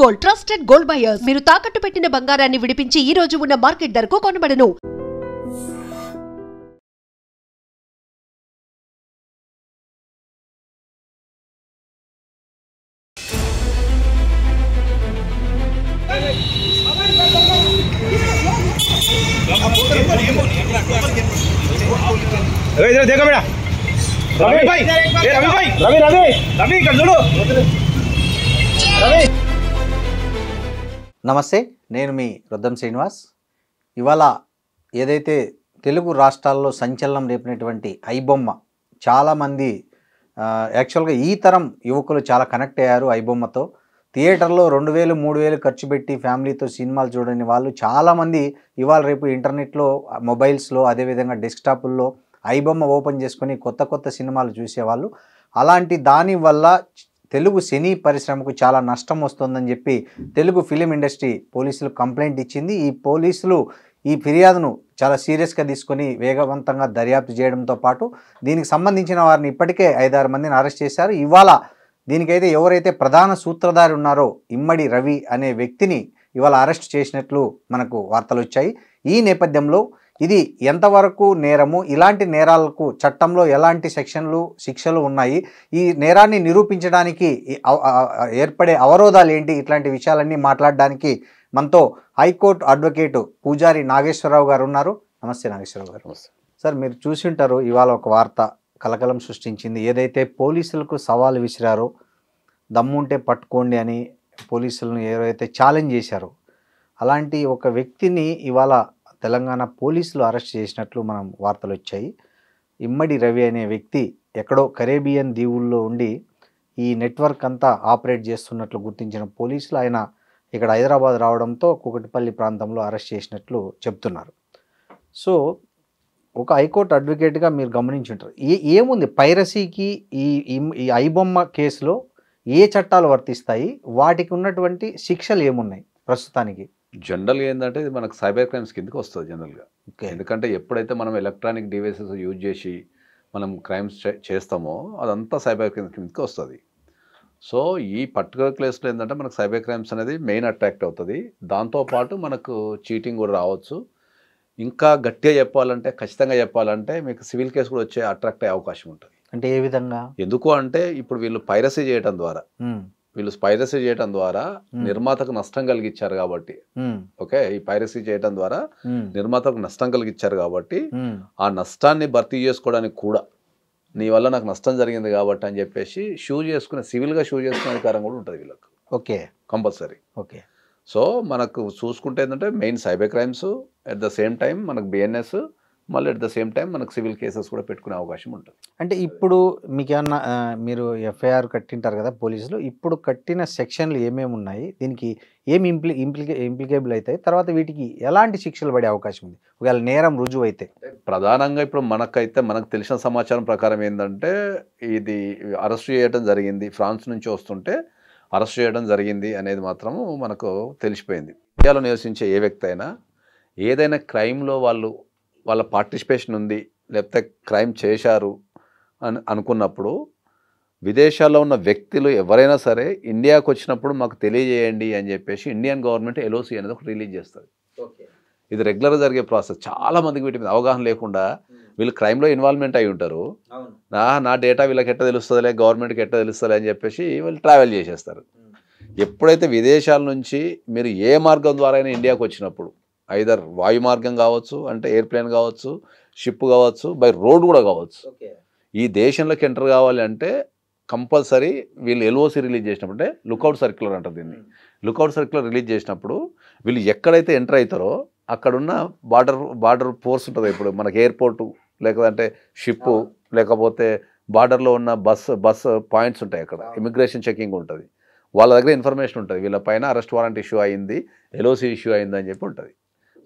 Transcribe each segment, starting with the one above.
Gold, trusted gold buyers. మీరు తాకట్టు పెట్టిన బంగారాన్ని విడిపించి ఈ రోజు ఉన్న మార్కెట్ ధరకు కొనబడను. इधर देखो बेटा रवि भाई ए रवि भाई रवि रवि रवि कर చూడు రవి నమస్తే నేను మీ రొద్దం శ్రీనివాస్ ఇవాళ ఏదైతే తెలుగు రాష్ట్రాల్లో సంచలనం రేపినటువంటి ఐబొమ్మ చాలా మంది యాక్చువల్గా ఈ తరం యువకులు చాలా కనెక్ట్ అయ్యారు ఐబొమ్మతో థియేటర్లో 2000 3000 ఖర్చు పెట్టి ఫ్యామిలీతో సినిమాలు చూడని వాళ్ళు చాలామంది ఇవాళ రేపు ఇంటర్నెట్లో మొబైల్స్లో అదేవిధంగా డెస్క్టాపుల్లో ఐబొమ్మ ఓపెన్ చేసుకొని కొత్త కొత్త సినిమాలు చూసేవాళ్ళు అలాంటి దానివల్ల తెలుగు సినీ పరిశ్రమకు చాలా నష్టం వస్తుందని చెప్పి తెలుగు ఫిలిం ఇండస్ట్రీ పోలీసులు కంప్లైంట్ ఇచ్చింది ఈ పోలీసులు ఈ ఫిర్యాదును చాలా సీరియస్గా తీసుకొని వేగవంతంగా దర్యాప్తు చేయడంతో పాటు దీనికి సంబంధించిన వారిని ఇప్పటికే 5-6 మందిని అరెస్ట్ చేశారు ఇవాళ దీనికైతే ఎవరైతే ప్రధాన సూత్రధారి ఉన్నారో ఇమ్మడి రవి అనే వ్యక్తిని ఇవాళ అరెస్ట్ చేసినట్లు మనకు వార్తలు వచ్చాయి ఈ నేపథ్యంలో ఇది ఎంతవరకు నేరము ఇలాంటి నేరాలకు చట్టంలో ఎలాంటి సెక్షన్లు శిక్షలు ఉన్నాయి ఈ నేరాన్ని నిరూపించడానికి ఏర్పడే అవరోధాలు ఏంటి ఇట్లాంటి విషయాలన్నీ మాట్లాడడానికి మనతో హైకోర్టు అడ్వకేటు పూజారి నాగేశ్వరరావు గారు ఉన్నారు నమస్తే నాగేశ్వరరావు గారు సార్ మీరు చూసి ఉంటారు ఇవాళ ఒక వార్త కలకలం సృష్టించింది ఏదైతే పోలీసులకు సవాలు విసిరారో దమ్ముంటే పట్టుకోండి అని పోలీసులను ఏవైతే ఛాలెంజ్ చేశారో అలాంటి ఒక వ్యక్తిని ఇవాళ తెలంగాణ పోలీసులు అరెస్ట్ చేసినట్లు మనం వార్తలు వచ్చాయి ఇమ్మడి రవి అనే వ్యక్తి ఎక్కడో కరేబియన్ దీవుల్లో ఉండి ఈ నెట్వర్క్ అంతా ఆపరేట్ చేస్తున్నట్లు గుర్తించిన పోలీసులు ఆయన ఇక్కడ హైదరాబాద్ రావడంతో కూకటిపల్లి ప్రాంతంలో అరెస్ట్ చేసినట్లు చెప్తున్నారు సో ఒక హైకోర్టు అడ్వకేట్గా మీరు గమనించుంటారు ఏముంది పైరసీకి ఈ ఐబొమ్మ కేసులో ఏ చట్టాలు వర్తిస్తాయి వాటికి ఉన్నటువంటి శిక్షలు ఏమున్నాయి ప్రస్తుతానికి జనరల్గా ఏంటంటే ఇది మనకు సైబర్ క్రైమ్స్ కిందకి వస్తుంది జనరల్గా ఎందుకంటే ఎప్పుడైతే మనం ఎలక్ట్రానిక్ డివైసెస్ యూజ్ చేసి మనం క్రైమ్స్ చేస్తామో అదంతా సైబర్ క్రైమ్స్ కిందకి వస్తుంది సో ఈ పర్టికులర్ కేసులో ఏంటంటే మనకు సైబర్ క్రైమ్స్ అనేది మెయిన్ అట్రాక్ట్ అవుతుంది దాంతోపాటు మనకు చీటింగ్ కూడా రావచ్చు ఇంకా గట్టిగా చెప్పాలంటే ఖచ్చితంగా చెప్పాలంటే మీకు సివిల్ కేసు కూడా వచ్చే అట్రాక్ట్ అయ్యే అవకాశం ఉంటుంది అంటే ఏ విధంగా ఎందుకు అంటే ఇప్పుడు వీళ్ళు పైరసీ చేయడం ద్వారా నిర్మాతకు నష్టం కలిగించారు కాబట్టి ఓకే ఈ పైరసీ చేయడం ద్వారా నిర్మాతకు నష్టం కలిగించారు కాబట్టి ఆ నష్టాన్ని భర్తీ చేసుకోవడానికి కూడా నీ వల్ల నాకు నష్టం జరిగింది కాబట్టి అని చెప్పేసి సివిల్గా షూ చేసుకునే అధికారం కూడా ఉంటుంది వీళ్ళకి ఓకే కంపల్సరీ ఓకే సో మనకు చూసుకుంటే ఏంటంటే main cyber crimes at the same time మనకు బిఎన్ఎస్ మళ్ళీ అట్ ద సేమ్ టైం మనకు సివిల్ కేసెస్ కూడా పెట్టుకునే అవకాశం ఉంటుంది అంటే ఇప్పుడు మీకు ఏమన్నా మీరు ఎఫ్ఐఆర్ కట్టింటారు కదా పోలీసులు ఇప్పుడు కట్టిన సెక్షన్లు ఏమేమి ఉన్నాయి దీనికి ఏమి ఇంప్లికేబుల్ అవుతాయి తర్వాత వీటికి ఎలాంటి శిక్షలు పడే అవకాశం ఉంది ఒకవేళ నేరం రుజువు అయితే ప్రధానంగా ఇప్పుడు మనకు తెలిసిన సమాచారం ప్రకారం ఏంటంటే ఇది అరెస్ట్ చేయడం జరిగింది ఫ్రాన్స్ నుంచి వస్తుంటే అరెస్ట్ చేయడం జరిగింది అనేది మాత్రము మనకు తెలిసిపోయింది ఇండియాలో నివసించే ఏ వ్యక్తి అయినా ఏదైనా క్రైమ్లో వాళ్ళ పార్టిసిపేషన్ ఉంది లేకపోతే క్రైమ్ చేశారు అని అనుకున్నప్పుడు విదేశాల్లో ఉన్న వ్యక్తులు ఎవరైనా సరే ఇండియాకు వచ్చినప్పుడు మాకు తెలియజేయండి అని చెప్పేసి ఇండియన్ గవర్నమెంట్ ఎల్ఓసి అనేది ఒకటి రిలీజ్ చేస్తుంది ఇది రెగ్యులర్గా జరిగే ప్రాసెస్ చాలా మందికి వీటి మీద అవగాహన లేకుండా వీళ్ళు క్రైమ్లో ఇన్వాల్వ్మెంట్ అయి ఉంటారు నా డేటా వీళ్ళకి ఎట్ట తెలుస్తుందిలే గవర్నమెంట్కి ఎట్ట తెలుస్తుంది అని చెప్పేసి వీళ్ళు ట్రావెల్ చేసేస్తారు ఎప్పుడైతే విదేశాల నుంచి మీరు ఏ మార్గం ద్వారా అయినా ఇండియాకు వచ్చినప్పుడు ఐదర్ వాయు మార్గం కావచ్చు అంటే ఎయిర్ప్లేన్ కావచ్చు షిప్ కావచ్చు బై రోడ్ కూడా కావచ్చు ఈ దేశంలోకి ఎంటర్ కావాలి అంటే కంపల్సరీ వీళ్ళు ఎల్ఓసి రిలీజ్ చేసినప్పుడు అంటే లుకౌట్ సర్క్యులర్ అంటారు దీన్ని లుకౌట్ సర్క్యులర్ రిలీజ్ చేసినప్పుడు వీళ్ళు ఎక్కడైతే ఎంటర్ అవుతారో అక్కడున్న బార్డర్ ఫోర్స్ ఉంటుంది ఇప్పుడు మనకి ఎయిర్పోర్టు లేకపోతే షిప్పు లేకపోతే బార్డర్లో ఉన్న బస్ పాయింట్స్ ఉంటాయి అక్కడ ఇమిగ్రేషన్ చెకింగ్ ఉంటుంది వాళ్ళ దగ్గర ఇన్ఫర్మేషన్ ఉంటుంది వీళ్ళ పైన అరెస్ట్ వారెంట్ ఇష్యూ అయింది ఎల్ఓసి ఇష్యూ అయింది అని చెప్పి ఉంటుంది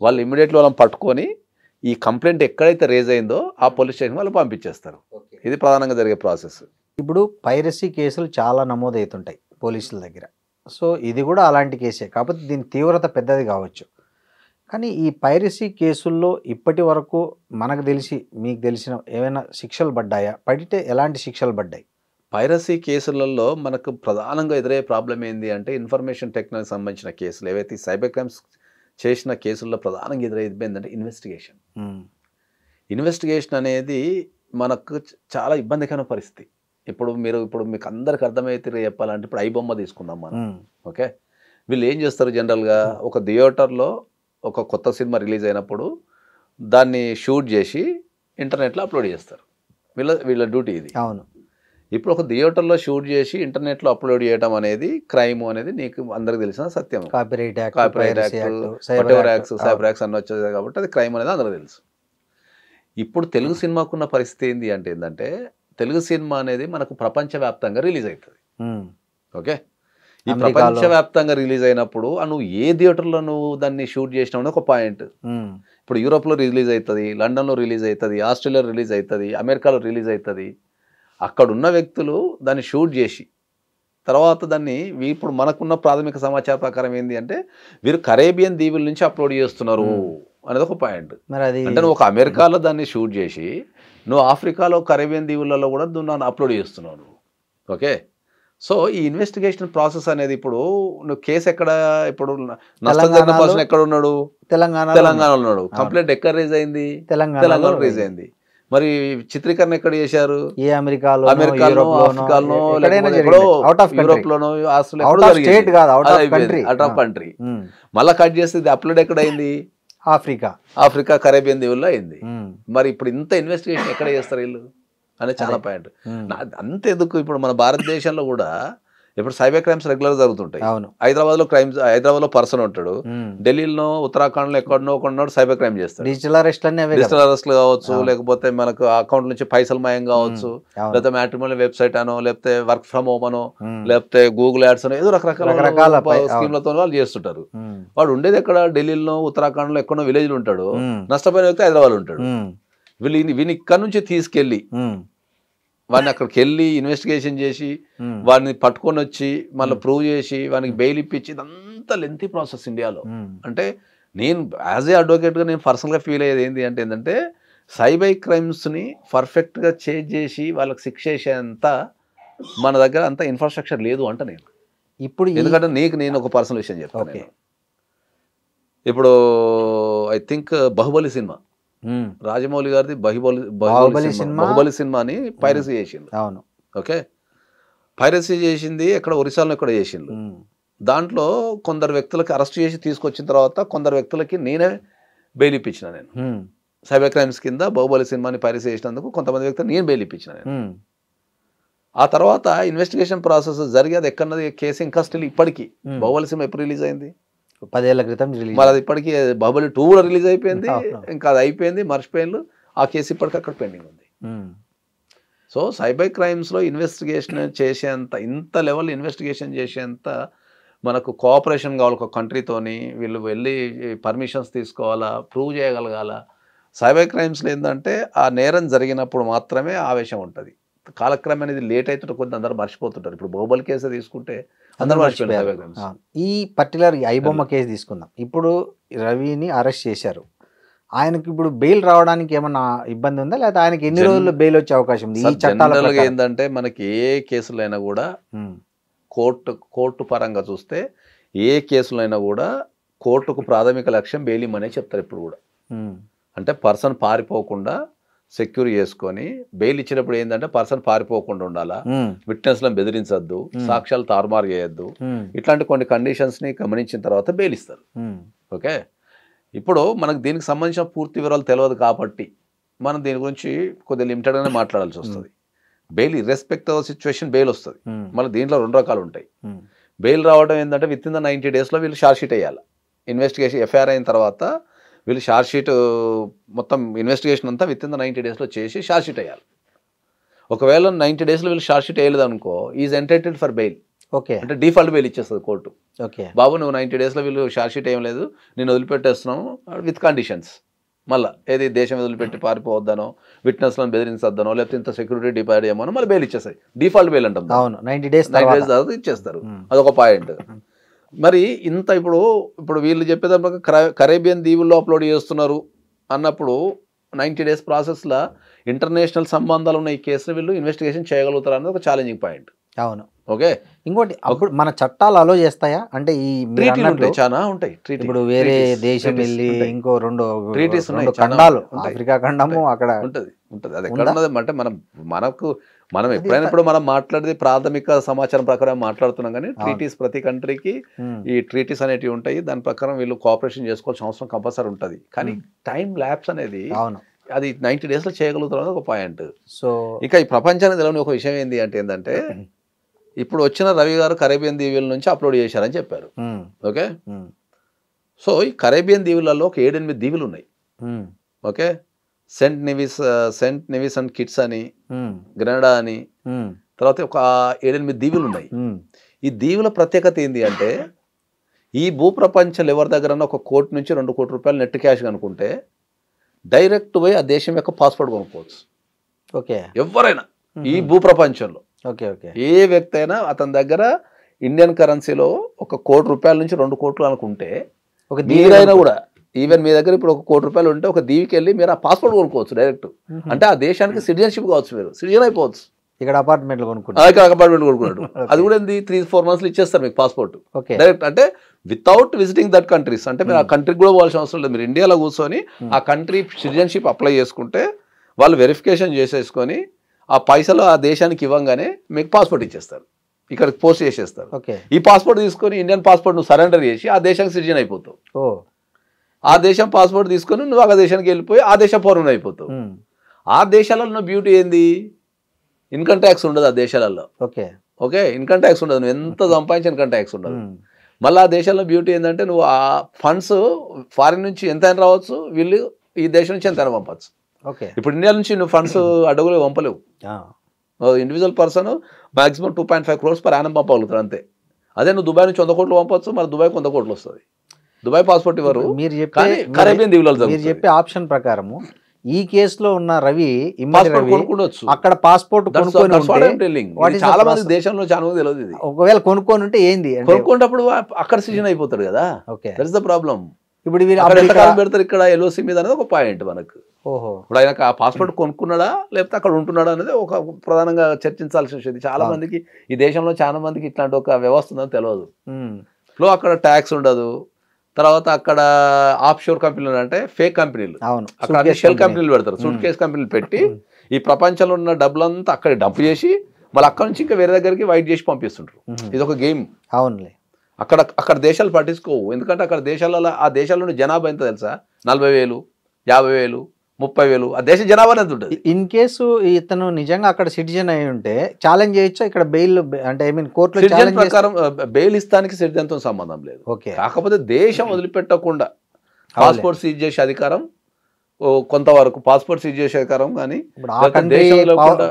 వాళ్ళు ఇమ్మీడియట్లీ వాళ్ళని పట్టుకొని ఈ కంప్లైంట్ ఎక్కడైతే రేజ్ అయిందో ఆ పోలీస్ స్టేషన్ వాళ్ళు పంపించేస్తారు ఇది ప్రధానంగా జరిగే ప్రాసెస్ ఇప్పుడు పైరసీ కేసులు చాలా నమోదవుతుంటాయి పోలీసుల దగ్గర సో ఇది కూడా అలాంటి కేసే కాకపోతే దీని తీవ్రత పెద్దది కావచ్చు కానీ ఈ పైరసీ కేసుల్లో ఇప్పటి వరకు మనకు తెలిసి మీకు తెలిసిన ఏమైనా శిక్షలు పడ్డాయా పడితే ఎలాంటి శిక్షలు పడ్డాయి పైరసీ కేసులలో మనకు ప్రధానంగా ఎదురయ్యే ప్రాబ్లం ఏంది అంటే ఇన్ఫర్మేషన్ టెక్నాలజీ సంబంధించిన కేసులు ఏవైతే సైబర్ క్రైమ్స్ చేసిన కేసుల్లో ప్రధానంగా ఎదురయ్యేది ఏంటంటే ఇన్వెస్టిగేషన్. ఇన్వెస్టిగేషన్ అనేది మనకు చాలా ఇబ్బందికరమైన పరిస్థితి. ఇప్పుడు మీకు అందరికి అర్థమయ్యేది చెప్పాలంటే ఇప్పుడు ఐబొమ్మ తీసుకుందాం మనం. ఓకే, వీళ్ళు ఏం చేస్తారు జనరల్గా ఒక థియేటర్లో ఒక కొత్త సినిమా రిలీజ్ అయినప్పుడు దాన్ని షూట్ చేసి ఇంటర్నెట్లో అప్లోడ్ చేస్తారు. వీళ్ళ డ్యూటీ ఇది. అవును. ఇప్పుడు ఒక థియేటర్లో షూట్ చేసి ఇంటర్నెట్లో అప్లోడ్ చేయడం అనేది క్రైమ్ అనేది నీకు అందరికి తెలిసిన సత్యం. కాపీరైట్ యాక్ట్, సైబర్ యాక్ట్స్ అన్నీ వచ్చేది కాబట్టి అది క్రైమ్ అనేది అందరికి తెలుసు. ఇప్పుడు తెలుగు సినిమాకున్న పరిస్థితి ఏంటంటే తెలుగు సినిమా అనేది మనకు ప్రపంచవ్యాప్తంగా రిలీజ్ అవుతుంది. ఓకే, ఈ ప్రపంచవ్యాప్తంగా రిలీజ్ అయినప్పుడు నువ్వు ఏ థియేటర్లో నువ్వు దాన్ని షూట్ చేసినావు ఒక పాయింట్. ఇప్పుడు యూరోప్లో రిలీజ్ అవుతుంది, లండన్లో రిలీజ్ అవుతుంది, ఆస్ట్రేలియాలో రిలీజ్ అవుతుంది, అమెరికాలో రిలీజ్ అవుతుంది. అక్కడున్న వ్యక్తులు దాన్ని షూట్ చేసి తర్వాత దాన్ని ఇప్పుడు మనకున్న ప్రాథమిక సమాచార ప్రకారం ఏంటి అంటే వీరు కరేబియన్ దీవుల నుంచి అప్లోడ్ చేస్తున్నారు అనేది ఒక పాయింట్. అంటే నువ్వు ఒక అమెరికాలో దాన్ని షూట్ చేసి నువ్వు ఆఫ్రికాలో కరేబియన్ దీవులలో కూడా దాన్ని అప్లోడ్ చేస్తున్నావు. ఓకే, సో ఈ ఇన్వెస్టిగేషన్ ప్రాసెస్ అనేది ఇప్పుడు నువ్వు కేసు ఎక్కడ, ఇప్పుడు నష్టం జరిగిన పర్సన్ ఎక్కడ ఉన్నాడు? తెలంగాణలో ఉన్నాడు. కంప్లైంట్ ఎక్కడ రేజ్ అయింది? తెలంగాణలో రేజ్ అయింది. మరి చిత్రీకరణ ఎక్కడ చేశారు? అమెరికాలో, ఆఫ్రికాలో, యూరోప్లోనో, అవుట్ ఆఫ్ కంట్రీ. మళ్ళీ కట్ చేస్తే ఇది అప్లోడ్ ఎక్కడ అయింది? ఆఫ్రికా కరేబియన్ దీవుల్లో అయింది. మరి ఇప్పుడు ఇంత ఇన్వెస్టిగేషన్ ఎక్కడ చేస్తారు వీళ్ళు అనేది చాలా పాయింట్. అంతెందుకు ఇప్పుడు మన భారతదేశంలో కూడా ఇప్పుడు సైబర్ క్రైమ్స్ రెగ్యులర్ జరుగుతుంటాయి. హైదరాబాద్లో పర్సన్ ఉంటాడు, ఢిల్లీలో ఉత్తరాఖండ్లో ఎక్కడనో సైబర్ క్రైమ్ చేస్తాడు. డిజిటల్ అరెస్ట్లు కావచ్చు, లేకపోతే మనకు అకౌంట్ నుంచి పైసలు మాయం కావచ్చు, లేకపోతే మ్యాట్రిమోనియల్ వెబ్సైట్ అనో, లేకపోతే వర్క్ ఫ్రమ్ హోమ్ అనో, లేకపోతే గూగుల్ యాడ్స్ అనో, ఏదో రకరకాల స్కీమ్లతో వాళ్ళు చేస్తుంటారు. వాడు ఉండేది ఎక్కడ? ఢిల్లీలో, ఉత్తరాఖండ్లో ఎక్కడో విలేజ్లో ఉంటాడు. నష్టపోయిన వ్యక్తి హైదరాబాద్లో ఉంటాడు. వీని ఇక్కడ నుంచి తీసుకెళ్ళి వాడిని అక్కడికి వెళ్ళి ఇన్వెస్టిగేషన్ చేసి వాడిని పట్టుకొని వచ్చి మళ్ళీ ప్రూవ్ చేసి వానికి బెయిల్ ఇప్పించి ఇదంతా లెంతీ ప్రాసెస్ ఇండియాలో. అంటే నేను యాజ్ ఏ అడ్వకేట్గా నేను పర్సనల్గా ఫీల్ అయ్యేది ఏంటంటే సైబర్ క్రైమ్స్ని పర్ఫెక్ట్గా చేంజ్ చేసి వాళ్ళకి శిక్ష చేసేంత మన దగ్గర అంత ఇన్ఫ్రాస్ట్రక్చర్ లేదు అంట నేను ఇప్పుడు. ఎందుకంటే నేను ఒక పర్సనల్ విషయం చెప్తాను. ఇప్పుడు I think Baahubali cinema, Rajamouli గారిది బాహుబలి సినిమాని పైరసీ చేసింది. అవును. ఓకే, పైరసీ చేసింది ఎక్కడ? ఒరిస్సాలో ఎక్కడ చేసిండు. దాంట్లో కొందరు వ్యక్తులకి అరెస్ట్ చేసి తీసుకొచ్చిన తర్వాత కొందరు వ్యక్తులకి నేనే బెయిల్ ఇప్పించిన. నేను సైబర్ క్రైమ్స్ కింద బాహుబలి సినిమాని పైరసీ చేసినందుకు కొంతమంది వ్యక్తులు నేను బెయిల్ ఇప్పించిన. నేను ఆ తర్వాత ఇన్వెస్టిగేషన్ ప్రాసెస్ జరిగి అది ఎక్కడన్నది కేసు ఇంకా స్టిల్ ఇప్పటికీ. బాహుబలి సినిమా ఎప్పుడు రిలీజ్ అయింది? 10 ఏళ్ల క్రితం రిలీజ్. మరి అది ఇప్పటికీ బాహుబలి 2 కూడా రిలీజ్ అయిపోయింది. ఇంకా అది అయిపోయింది, మర్చిపోయింది. ఆ కేసు ఇప్పటికీ అక్కడ పెండింగ్ ఉంది. సో సైబర్ క్రైమ్స్లో ఇన్వెస్టిగేషన్ చేసేంత, ఇంత లెవెల్ ఇన్వెస్టిగేషన్ చేసేంత మనకు కోఆపరేషన్ కావాలి ఒక కంట్రీతోని. వీళ్ళు వెళ్ళి పర్మిషన్స్ తీసుకోవాలా, ప్రూవ్ చేయగలగాల. సైబర్ క్రైమ్స్లో ఏంటంటే ఆ నేరం జరిగినప్పుడు మాత్రమే ఆవేశం ఉంటుంది. కాలక్రమం అనేది లేట్ అవుతుంటే కొంత అందరూ మర్చిపోతుంటారు. ఇప్పుడు బాహుబలి కేసు తీసుకుంటే అందరూ మర్చిపోయారు. ఈ పర్టికులర్ ఐబొమ్మ కేసు తీసుకుందాం. ఇప్పుడు రవిని అరెస్ట్ చేశారు. ఆయనకి ఇప్పుడు బెయిల్ రావడానికి ఏమన్నా ఇబ్బంది ఉందా, లేదా ఆయనకి ఎన్ని రోజుల్లో బెయిల్ వచ్చే అవకాశం ఉంది? ఈ చట్టాలు ఏంటంటే మనకి ఏ కేసులైనా కూడా కోర్టు పరంగా చూస్తే ఏ కేసులైనా కూడా కోర్టుకు ప్రాథమిక లక్ష్యం బెయిల్ ఇమ్మనే చెప్తారు ఇప్పుడు కూడా. అంటే పర్సన్ పారిపోకుండా సెక్యూర్ చేసుకొని బెయిల్ ఇచ్చినప్పుడు ఏంటంటే పర్సన్ పారిపోకుండా ఉండాలా, విట్నెస్లను బెదిరించద్దు, సాక్ష్యాలు తారుమారు చేయొద్దు, ఇట్లాంటి కొన్ని కండిషన్స్ని గమనించిన తర్వాత బెయిల్ ఇస్తారు. ఓకే, ఇప్పుడు మనకు దీనికి సంబంధించిన పూర్తి వివరాలు తెలియదు కాబట్టి మనం దీని గురించి కొద్దిగా లిమిటెడ్గానే మాట్లాడాల్సి వస్తుంది. Bail irrespective of situation bail వస్తుంది. మళ్ళీ దీంట్లో 2 రకాలు ఉంటాయి. బెయిల్ రావడం ఏంటంటే విత్ ఇన్ ద 90 daysలో వీళ్ళు ఛార్జ్ షీట్ వేయాలి. ఇన్వెస్టిగేషన్ ఎఫ్ఐఆర్ అయిన తర్వాత వీళ్ళు ఛార్జ్ షీట్ మొత్తం ఇన్వెస్టిగేషన్ అంతా విత్ ఇన్ ద 90 daysలో చేసి ఛార్జ్ షీట్ వేయాలి. ఒకవేళ 90 daysలో వీళ్ళు ఛార్జ్ షీట్ వేయలేదు అనుకో, is entitled for bail. Okay, అంటే డిఫాల్ట్ బెయిల్ ఇచ్చేస్తుంది కోర్టు. ఓకే బాబు, నువ్వు 90 daysలో వీళ్ళు ఛార్జ్ షీట్ ఏం లేదు, నేను వదిలిపెట్టేస్తున్నాము విత్ కండిషన్స్. మళ్ళీ ఏది దేశం వదిలిపెట్టి పారిపోవద్దనో, విట్నెస్లను బెదిరించద్దనో, లేకపోతే ఇంత సెక్యూరిటీ డిపాజిట్ చేయమనో మళ్ళీ బెయిల్ ఇచ్చేస్తాయి. డిఫాల్ట్ బెయిల్ అంటాం. అవును, 90 days తర్వాత ఇచ్చేస్తారు. అదొక పాయింట్. మరి ఇంత ఇప్పుడు వీళ్ళు చెప్పేదానికి కరేబియన్ దీవుల్లో అప్లోడ్ చేస్తున్నారు అన్నప్పుడు 90 days ప్రాసెస్లో ఇంటర్నేషనల్ సంబంధాలు ఉన్న ఈ కేసును వీళ్ళు ఇన్వెస్టిగేషన్ చేయగలుగుతారు అనేది ఒక ఛాలెంజింగ్ పాయింట్. అవును. ఓకే, ఇంకోటి అప్పుడు మన చట్టాలు అలో చేస్తాయా అంటే ఈ మీరు ట్రీటీలు అన్నట్లు ఉంటాయి, చాలా ఉంటాయి. ఇప్పుడు వేరే దేశం వెళ్ళి ఇంకో రెండు Treaties ఉన్నాయి, చాలా ఖండాలు ఉంటాయి. ఆఫ్రికా ఖండము అక్కడ ఉంటుంది. అది ఎక్కడ ఉన్నది అంటే మనం ఎప్పుడైనా ఇప్పుడు మనం మాట్లాడేది ప్రాథమిక సమాచారం ప్రకారం మాట్లాడుతున్నాం, కానీ ట్రీటీస్ ప్రతి కంట్రీకి ఈ ట్రీటీస్ అనేటివి ఉంటాయి. దాని ప్రకారం వీళ్ళు కోఆపరేషన్ చేసుకోవాల్సిన అవసరం కంపల్సరీ ఉంటుంది. కానీ టైం ల్యాప్స్ అనేది అవును అది 90 daysలో చేయగలుగుతారు ఒక పాయింట్. సో ఇక ఈ ప్రపంచానికి తెలియని ఒక విషయం ఏంటంటే ఇప్పుడు వచ్చిన రవి గారు కరేబియన్ దీవుల నుంచి అప్లోడ్ చేశారని చెప్పారు. ఓకే, సో ఈ కరేబియన్ దీవులలో ఒక 7-8 దీవులు ఉన్నాయి. Okay, saint Nevis and Kitts అని, గ్రెనడా అని, తర్వాత ఒక 7-8 దీవులు ఉన్నాయి. ఈ దీవుల ప్రత్యేకత ఏంటి అంటే ఈ భూప్రపంచం ఎవరి దగ్గర ఒక ₹1 కోటి నుంచి ₹2 కోట్ల నెట్ క్యాష్ కనుకుంటే డైరెక్ట్ పోయి ఆ దేశం యొక్క పాస్పోర్ట్ కొనుక్కోవచ్చు. ఓకే, ఎవరైనా ఈ భూప్రపంచంలో ఓకే ఓకే ఏ వ్యక్తి అయినా అతని దగ్గర ఇండియన్ కరెన్సీలో ఒక ₹1 కోటి నుంచి ₹2 కోట్లు అనుకుంటే ఒక దీవైనా కూడా ఈవెన్ మీ దగ్గర ఇప్పుడు ₹1 కోటి ఉంటే ఒక దీవికి వెళ్ళి మీరు ఆ పాస్పోర్ట్ కొనుక్కోవచ్చు డైరెక్ట్. అంటే ఆ దేశానికి సిటిజన్షిప్ కావచ్చు, మీరు సిటిజన్ అయిపోవచ్చు. ఇక్కడ అపార్ట్మెంట్లు కొనుక్కుంటారు, ఇక్కడ అపార్ట్మెంట్ కొనుక్కున్నాడు అది కూడా 3-4 months ఇచ్చేస్తారు మీకు పాస్పోర్ట్ ఓకే డైరెక్ట్. అంటే వితౌట్ విజిటింగ్ దట్ కంట్రీస్, అంటే మీరు ఆ కంట్రీకి కూడా పోవాల్సిన అవసరం లేదు. మీరు ఇండియాలో కూర్చొని ఆ కంట్రీ సిటిజన్షిప్ అప్లై చేసుకుంటే వాళ్ళు వెరిఫికేషన్ చేసేసుకొని ఆ పైసలు ఆ దేశానికి ఇవ్వగానే మీకు పాస్పోర్ట్ ఇచ్చేస్తారు, ఇక్కడికి పోస్ట్ చేసేస్తారు. ఓకే, ఈ పాస్పోర్ట్ తీసుకొని ఇండియన్ పాస్పోర్ట్ నువ్వు సరెండర్ చేసి ఆ దేశానికి సిటిజన్ అయిపోతావు. ఆ దేశం పాస్పోర్ట్ తీసుకొని నువ్వు ఆ దేశానికి వెళ్ళిపోయి ఆ దేశ పౌరుని అయిపోతావు. ఆ దేశాలలో ఉన్న బ్యూటీ ఏంది, ఇన్కమ్ ట్యాక్స్ ఉండదు ఆ దేశాలలో. ఓకే ఓకే, ఇన్కమ్ ట్యాక్స్ ఉండదు, నువ్వు ఎంత సంపాదించి ఇన్కమ్ ట్యాక్స్ ఉండదు. మళ్ళీ ఆ దేశంలో బ్యూటీ ఏంటంటే నువ్వు ఆ ఫండ్స్ ఫారిన్ నుంచి ఎంత రావచ్చు, వీళ్ళు ఈ దేశం నుంచి ఎంత పంపచ్చు. ఓకే, ఇప్పుడు ఇండియా నుంచి నువ్వు ఫండ్స్ అడుగులు పంపలేవు. Individual person maximum 2.5 crores per annum పంపగలుగుతారు అంతే. అదే నువ్వు దుబాయ్ నుంచి 100 కోట్లు పంపొచ్చు, మరి దుబాయ్కి 100 కోట్లు వస్తుంది. దుబాయ్ పాస్పోర్ట్ ఇవ్వరు. మీరు కరేబియన్ దీవులలో మీరు చెప్పే ఆప్షన్ ప్రకారము ఈ కేసులో ఉన్న రవి కొనుక్కోవచ్చు అక్కడ పాస్పోర్ట్ చాలా మంది దేశంలో చాలా మంది తెలియదు ఇది. ఒకవేళ కొనుక్కొని ఉంటే ఏంది కొనుక్కున్నప్పుడు అక్కడ సిటిజన్ అయిపోతాడు కదా. Okay, that's the problem. ఇప్పుడు ఎంతకాలం పెడతారు ఇక్కడ ఎల్ఓసి మీద అనేది ఒక పాయింట్ మనకు. ఇప్పుడు ఆయన ఆ పాస్పోర్ట్ కొనుక్కున్నాడా లేకపోతే అక్కడ ఉంటున్నాడా అనేది ఒక ప్రధానంగా చర్చించాల్సిన విషయం. చాలా మందికి ఈ దేశంలో చాలా మందికి ఇట్లాంటి ఒక వ్యవస్థ ఉందని తెలియదు. ఇప్పుడు అక్కడ ట్యాక్స్ ఉండదు, తర్వాత అక్కడ ఆఫ్ షోర్ కంపెనీలు అంటే ఫేక్ కంపెనీలు, అక్కడ అన్ని షెల్ కంపెనీలు పెడతారు, సూట్ కేస్ కంపెనీలు పెట్టి ఈ ప్రపంచంలో ఉన్న డబ్బులంతా అక్కడ డంప్ చేసి మళ్ళీ అక్కడ నుంచి ఇంకా వేరే దగ్గరికి వైట్ చేసి పంపిస్తుంటారు. ఇది ఒక గేమ్. అవునులే, అక్కడ దేశాలు పట్టించుకోవు, ఎందుకంటే అక్కడ దేశాలలో ఆ దేశాల్లో జనాభా ఎంత తెలుసా, 40,000, 50,000, 30,000 ఆ దేశ జనాభా ఎంత ఉంటుంది. ఇన్ కేసు ఇతను నిజంగా అక్కడ సిటిజన్ అయి ఉంటే ఛాలెంజ్ చేయొచ్చు ఇక్కడ బెయిల్, అంటే ఐ మీన్ కోర్టులో ఛాలెంజ్ ప్రకారం బెయిల్ ఇస్తానికి సిటిజన్తో సంబంధం లేదు. ఓకే, కాకపోతే దేశం వదిలిపెట్టకుండా పాస్పోర్ట్ సీజ్ చేసే అధికారం కొంతవరకు, పాస్పోర్ట్ సీజ్ చేసే అధికారం కానీ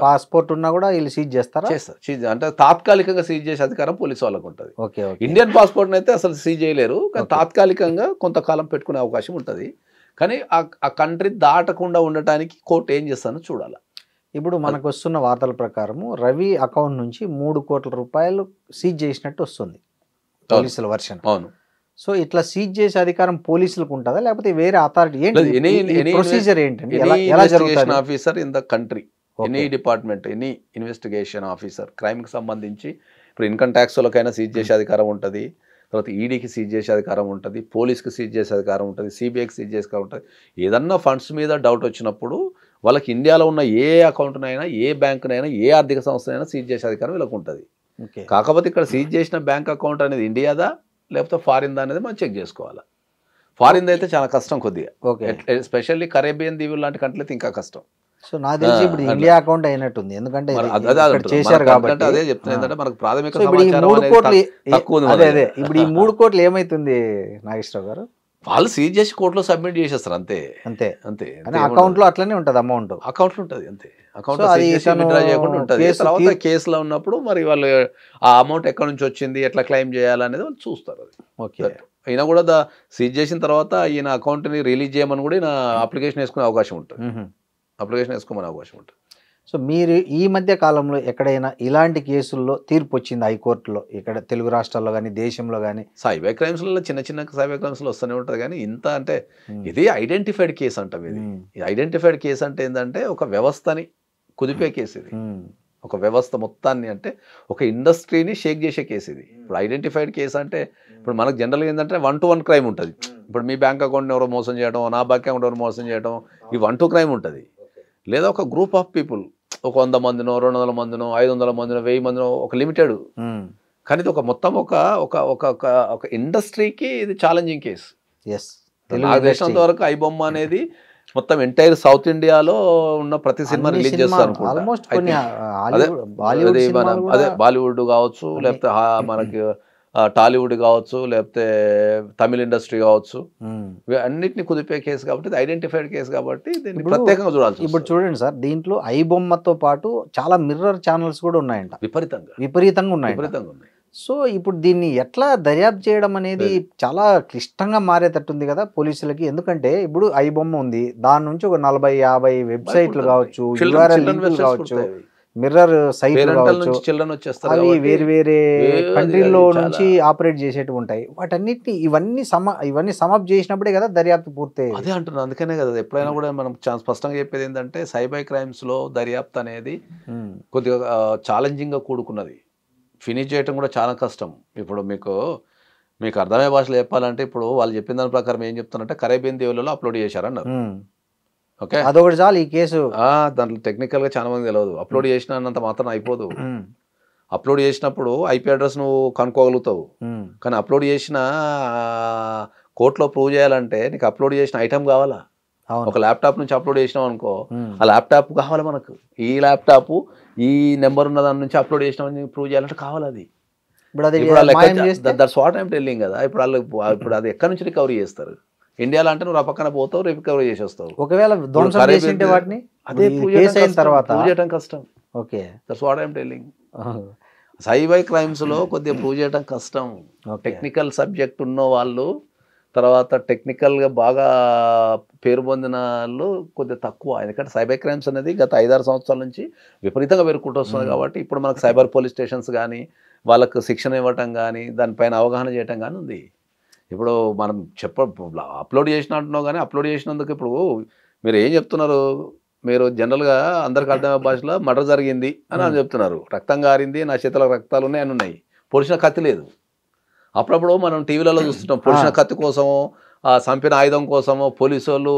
పాస్పోర్ట్ ఉన్నా కూడా వీళ్ళు సీజ్ చేస్తారా? చేస్తారు. అంటే తాత్కాలికంగా సీజ్ చేసే అధికారం పోలీసు వాళ్ళకు ఉంటుంది. ఓకే, ఇండియన్ పాస్పోర్ట్ అయితే అసలు సీజ్ చేయలేరు, కానీ తాత్కాలికంగా కొంతకాలం పెట్టుకునే అవకాశం ఉంటుంది. కానీ ఆ కంట్రీ దాటకుండా ఉండటానికి కోర్టు ఏం చేస్తానో చూడాలి. ఇప్పుడు మనకు వస్తున్న వార్తల ప్రకారము రవి అకౌంట్ నుంచి ₹3 కోట్ల సీజ్ చేసినట్టు వస్తుంది పోలీసుల వర్షన్. అవును. సో ఇట్లా సీజ్ చేసే అధికారం పోలీసులకు ఉంటుందా లేకపోతే వేరే అథారిటీ ఏంటి, ప్రొసీజర్ ఏంటండి, ఎలా జరుగుతుంది? Officer in the country, any department, any investigation officer, క్రైమ్కి సంబంధించి ఇప్పుడు ఇన్కమ్ ట్యాక్స్ వాళ్ళకైనా సీజ్ చేసే అధికారం ఉంటుంది, తర్వాత ఈడీకి సీజ్ చేసే అధికారం ఉంటుంది, పోలీస్కి సీజ్ చేసే అధికారం ఉంటుంది, సిబిఐకి సీజ్ చేసే అధికారం ఉంటుంది. ఏదన్నా ఫండ్స్ మీద డౌట్ వచ్చినప్పుడు వాళ్ళకి ఇండియాలో ఉన్న ఏ అకౌంట్నైనా, ఏ బ్యాంకునైనా, ఏ ఆర్థిక సంస్థనైనా సీజ్ చేసే అధికారం వీళ్ళకు ఉంటుంది. కాకపోతే ఇక్కడ సీజ్ చేసిన బ్యాంక్ అకౌంట్ అనేది ఇండియాదా లేకపోతే ఫారిన్ దా అనేది మనం చెక్ చేసుకోవాలి. ఫారిన్ అయితే చాలా కష్టం కొద్దిగా, ఎస్పెషల్లీ కరేబియన్ దీవులు లాంటి కంట్రీలు ఇంకా కష్టం. సో నాకు తెలిసి ఇప్పుడు ఇండియా అకౌంట్ అయినట్టుంది, ఎందుకంటే చేశారు కాబట్టి. అదే చెప్తున్నా, ఏంటంటే మనకు ప్రాథమిక ఇప్పుడు ఈ 3 కోట్లు ఏమైతుంది నాగేశ్వరరావు గారు? వాళ్ళు సీజ్ చేసి కోర్టులో సబ్మిట్ చేసేస్తారు అంతే. అంతే అంతే అకౌంట్ లో అట్లనే ఉంటుంది, అమౌంట్ అకౌంట్ ఉంటుంది అంతే. అకౌంట్ విత్డ్రా చేయకుండా ఉంటుంది. తర్వాత కేసులో ఉన్నప్పుడు మరి వాళ్ళు ఆ అమౌంట్ ఎక్కడి నుంచి వచ్చింది, ఎట్లా క్లెయిమ్ చేయాలనేది వాళ్ళు చూస్తారు. ఓకే, ఈయన కూడా సీజ్ చేసిన తర్వాత ఈయన అకౌంట్ని రిలీజ్ చేయమని కూడా ఈయన అప్లికేషన్ వేసుకునే అవకాశం ఉంటుంది, అప్లికేషన్ వేసుకోమని అవకాశం ఉంటుంది. సో మీరు ఈ మధ్య కాలంలో ఎక్కడైనా ఇలాంటి కేసుల్లో తీర్పు వచ్చింది హైకోర్టులో, ఇక్కడ తెలుగు రాష్ట్రాల్లో కానీ దేశంలో కానీ? సైబర్ క్రైమ్స్లలో చిన్న సైబర్ క్రైమ్స్లో వస్తూనే ఉంటుంది కానీ ఇంత అంటే ఇది ఐడెంటిఫైడ్ కేసు అంటాం. ఇది ఐడెంటిఫైడ్ కేసు అంటే ఏంటంటే ఒక వ్యవస్థని కుదిపే కేసు ఇది. ఒక వ్యవస్థ మొత్తాన్ని అంటే ఒక ఇండస్ట్రీని షేక్ చేసే కేసు ఇది. ఇప్పుడు ఐడెంటిఫైడ్ కేసు అంటే ఇప్పుడు మనకు జనరల్గా ఏంటంటే 1-to-1 క్రైమ్ ఉంటుంది. ఇప్పుడు మీ బ్యాంక్ అకౌంట్ని ఎవరో మోసం చేయడం, నా బ్యాంక్ అకౌంట్ ఎవరు మోసం చేయడం, ఈ 1-to క్రైమ్ ఉంటుంది. లేదా ఒక గ్రూప్ ఆఫ్ పీపుల్, ఒక 100 మందినో 200 మందినో 500 మందినో 1000 మందినో ఒక లిమిటెడ్. కానీ ఇది ఒక మొత్తం ఒక ఇండస్ట్రీకి ఇది ఛాలెంజింగ్ కేసు. నాకు తెలిసినంత వరకు ఐబొమ్మ అనేది మొత్తం ఎంటైర్ సౌత్ ఇండియాలో ఉన్న ప్రతి సినిమా రిలీజ్ చేస్తారు అనుకుంటా. అదే బాలీవుడ్ కావచ్చు, లేకపోతే మనకి టాలీవుడ్ కావచ్చు, లేకపోతే తమిళ ఇండస్ట్రీ కావచ్చు, అన్నిటిని కుదిపే కేసు కాబట్టి ఇది ఐడెంటిఫైడ్ కేసు కాబట్టి దీన్ని ప్రత్యేకంగా చూడాలి. ఇప్పుడు చూడండి సార్, దీంట్లో ఐబొమ్మతో పాటు చాలా మిర్రర్ ఛానల్స్ కూడా ఉన్నాయంట, విపరీతంగా ఉన్నాయి. సో ఇప్పుడు దీన్ని ఎట్లా దర్యాప్తు చేయడం అనేది చాలా క్లిష్టంగా మారేటట్టుంది కదా పోలీసులకి. ఎందుకంటే ఇప్పుడు ఐబొమ్మ ఉంది, దాని నుంచి ఒక 40-50 వెబ్సైట్లు కావచ్చు, URL లింకులు కావచ్చు, మిర్రర్ సైట్లు కావచ్చు, అవి వేరే వేరే కంట్రీలో నుంచి ఆపరేట్ చేసేటివి ఉంటాయి. వాటన్నిటిని ఇవన్నీ సమప్ చేసినప్పుడే కదా దర్యాప్తు పూర్తి. అదే అంటున్నాను, అందుకనే కదా ఎప్పుడైనా కూడా మనం స్పష్టంగా చెప్పేది ఏంటంటే సైబర్ క్రైమ్స్ లో దర్యాప్తు అనేది కొద్దిగా ఛాలెంజింగ్ గా కూడుకున్నది. ఫినిష్ చేయటం కూడా చాలా కష్టం. ఇప్పుడు మీకు అర్థమయ్యే భాషలో చెప్పాలంటే ఇప్పుడు వాళ్ళు చెప్పిన దాని ప్రకారం ఏం చెప్తున్నారంటే కరేబియన్ దీవులలో అప్లోడ్ చేశారన్నారు. ఓకే, అదొకటి చాలు ఈ కేసు. దాంట్లో టెక్నికల్గా చాలా మంది తెలియదు. అప్లోడ్ చేసినంత మాత్రం అయిపోదు. అప్లోడ్ చేసినప్పుడు IP అడ్రస్ నువ్వు కనుక్కోగలుగుతావు, కానీ అప్లోడ్ చేసిన కోర్టులో ప్రూవ్ చేయాలంటే నీకు అప్లోడ్ చేసిన ఐటమ్ కావాలా. ఒక ల్యాప్టాప్ నుంచి అప్లోడ్ చేసినాం అనుకో, ఆ ల్యాప్టాప్ కావాలి మనకు. ఈ ల్యాప్టాప్ ఈ నెంబర్ ఉన్న దాని నుంచి అప్లోడ్ చేసినామని ప్రూవ్ చేయాలంటే కావాలి. అది దట్స్ వాట్ ఐమ్ టెల్లింగ్ కదా. ఇప్పుడు అది ఎక్కడి నుంచి రికవరీ చేస్తారు? ఇండియాలో అంటే నువ్వు ఆ పక్కన పోతావు, రికవరీ చేసి వస్తావు. ఒకవేళ అదే ప్రూవ్ చేయడం కష్టం. Okay, that's what I'm telling. Cyber crimes లో కొద్దిగా ప్రూవ్ చేయడం కష్టం. టెక్నికల్ సబ్జెక్ట్ ఉన్న వాళ్ళు, తర్వాత టెక్నికల్గా బాగా పేరు పొందిన వాళ్ళు కొద్దిగా తక్కువ. ఎందుకంటే సైబర్ క్రైమ్స్ అనేది గత 5-6 సంవత్సరాల నుంచి విపరీతంగా పెరుగుకుంటూ వస్తుంది కాబట్టి ఇప్పుడు మనకు సైబర్ పోలీస్ స్టేషన్స్ కానీ వాళ్ళకు శిక్షణ ఇవ్వటం కానీ దానిపైన అవగాహన చేయటం కానీ ఉంది. ఇప్పుడు మనం అప్లోడ్ చేసిన అంటున్నావు కానీ అప్లోడ్ చేసినందుకు ఇప్పుడు మీరు ఏం చెప్తున్నారు? మీరు జనరల్గా అందరికి అర్థమయ్యే భాషలో మర్డర్ జరిగింది అని చెప్తున్నారు, రక్తం గారింది, నా చేతిలో రక్తాలు ఉన్నాయి అని ఉన్నాయి, పొడిచిన కత్తి లేదు. అప్పుడప్పుడు మనం టీవీలలో చూస్తుంటాం పొడిచిన కత్తి కోసమో చంపిన ఆయుధం కోసమో పోలీసు వాళ్ళు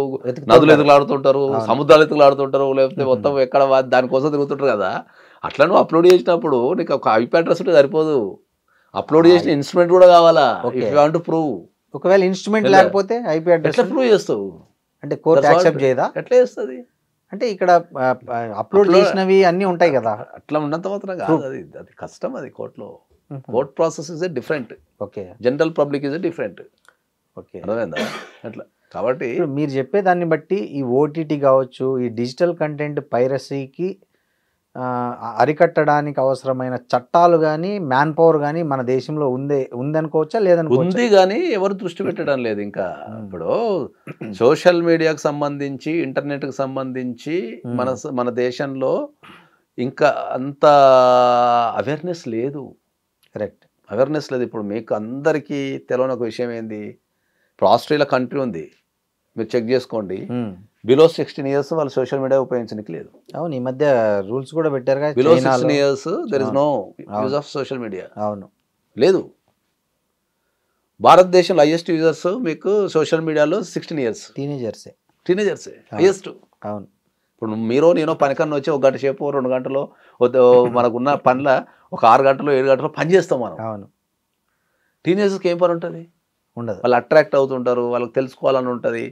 నదులు ఎదుగులాడుతుంటారు, సముద్రాలు ఎదుగులాడుతుంటారు, లేకపోతే మొత్తం ఎక్కడ దానికోసం తిరుగుతుంటారు కదా. అట్లా నువ్వు అప్లోడ్ చేసినప్పుడు నీకు ఒక IP అడ్రస్ ఉంటే సరిపోదు, అప్లోడ్ చేసిన ఇన్స్ట్రుమెంట్ కూడా కావాలా. If you want to prove, ఒకవేళ ఇన్స్ట్రుమెంట్ లేకపోతే IP అడ్రస్ ఎట్లా ప్రూవ్ చేస్తావు? అంటే కోర్టు యాక్సెప్ట్ చేయదా? ఎట్లా చేస్తుంది? అంటే ఇక్కడ అప్లోడ్ చేసినవి అన్నీ ఉంటాయి కదా, అట్లా ఉన్నంత మాత్రం కాదు. అది కష్టం. అది కోర్టులో court process is different. Okay, general public is different. Okay, అర్థమైందా? అట్లా కాబట్టి మీరు చెప్పేదాన్ని బట్టి ఈ OTT కావచ్చు, ఈ డిజిటల్ కంటెంట్ పైరసీకి అరికట్టడానికి అవసరమైన చట్టాలు కానీ మ్యాన్ పవర్ కానీ మన దేశంలో ఉందనుకోవచ్చా లేదనుకోవచ్చా? ఉంది, కానీ ఎవరు దృష్టి పెట్టడం లేదు. ఇంకా ఇప్పుడు సోషల్ మీడియాకు సంబంధించి, ఇంటర్నెట్కి సంబంధించి మన దేశంలో ఇంకా అంత అవేర్నెస్ లేదు. కరెక్ట్, అవేర్నెస్ లేదు. ఇప్పుడు మీకు అందరికీ తెలియని ఒక విషయం ఏంది, ఇప్పుడు ఆస్ట్రేలియా కంట్రీ ఉంది, మీరు చెక్ చేసుకోండి, బిలో 16 years వాళ్ళు సోషల్ మీడియా ఉపయోగించడానికి లేదు. అవును, ఈ మధ్య రూల్స్ కూడా పెట్టారు కదా, below 16 years there is no use of social media. అవును, లేదు. భారతదేశంలో హైయెస్ట్ యూజర్స్ మీకు సోషల్ మీడియాలో 16 years టీనేజర్సే హైయెస్ట్. అవును, ఇప్పుడు మీరు నేను పనికన్నా వచ్చి 1 గంట సేపు 2 గంటలో మనకున్న పనుల ఒక 6 గంటలు 7 గంటలు పని చేస్తాం మనం. అవును, టీనేజర్స్కి ఏం పని ఉంటుంది? ఉండదు. వాళ్ళు అట్రాక్ట్ అవుతుంటారు, వాళ్ళకి తెలుసుకోవాలని ఉంటుంది.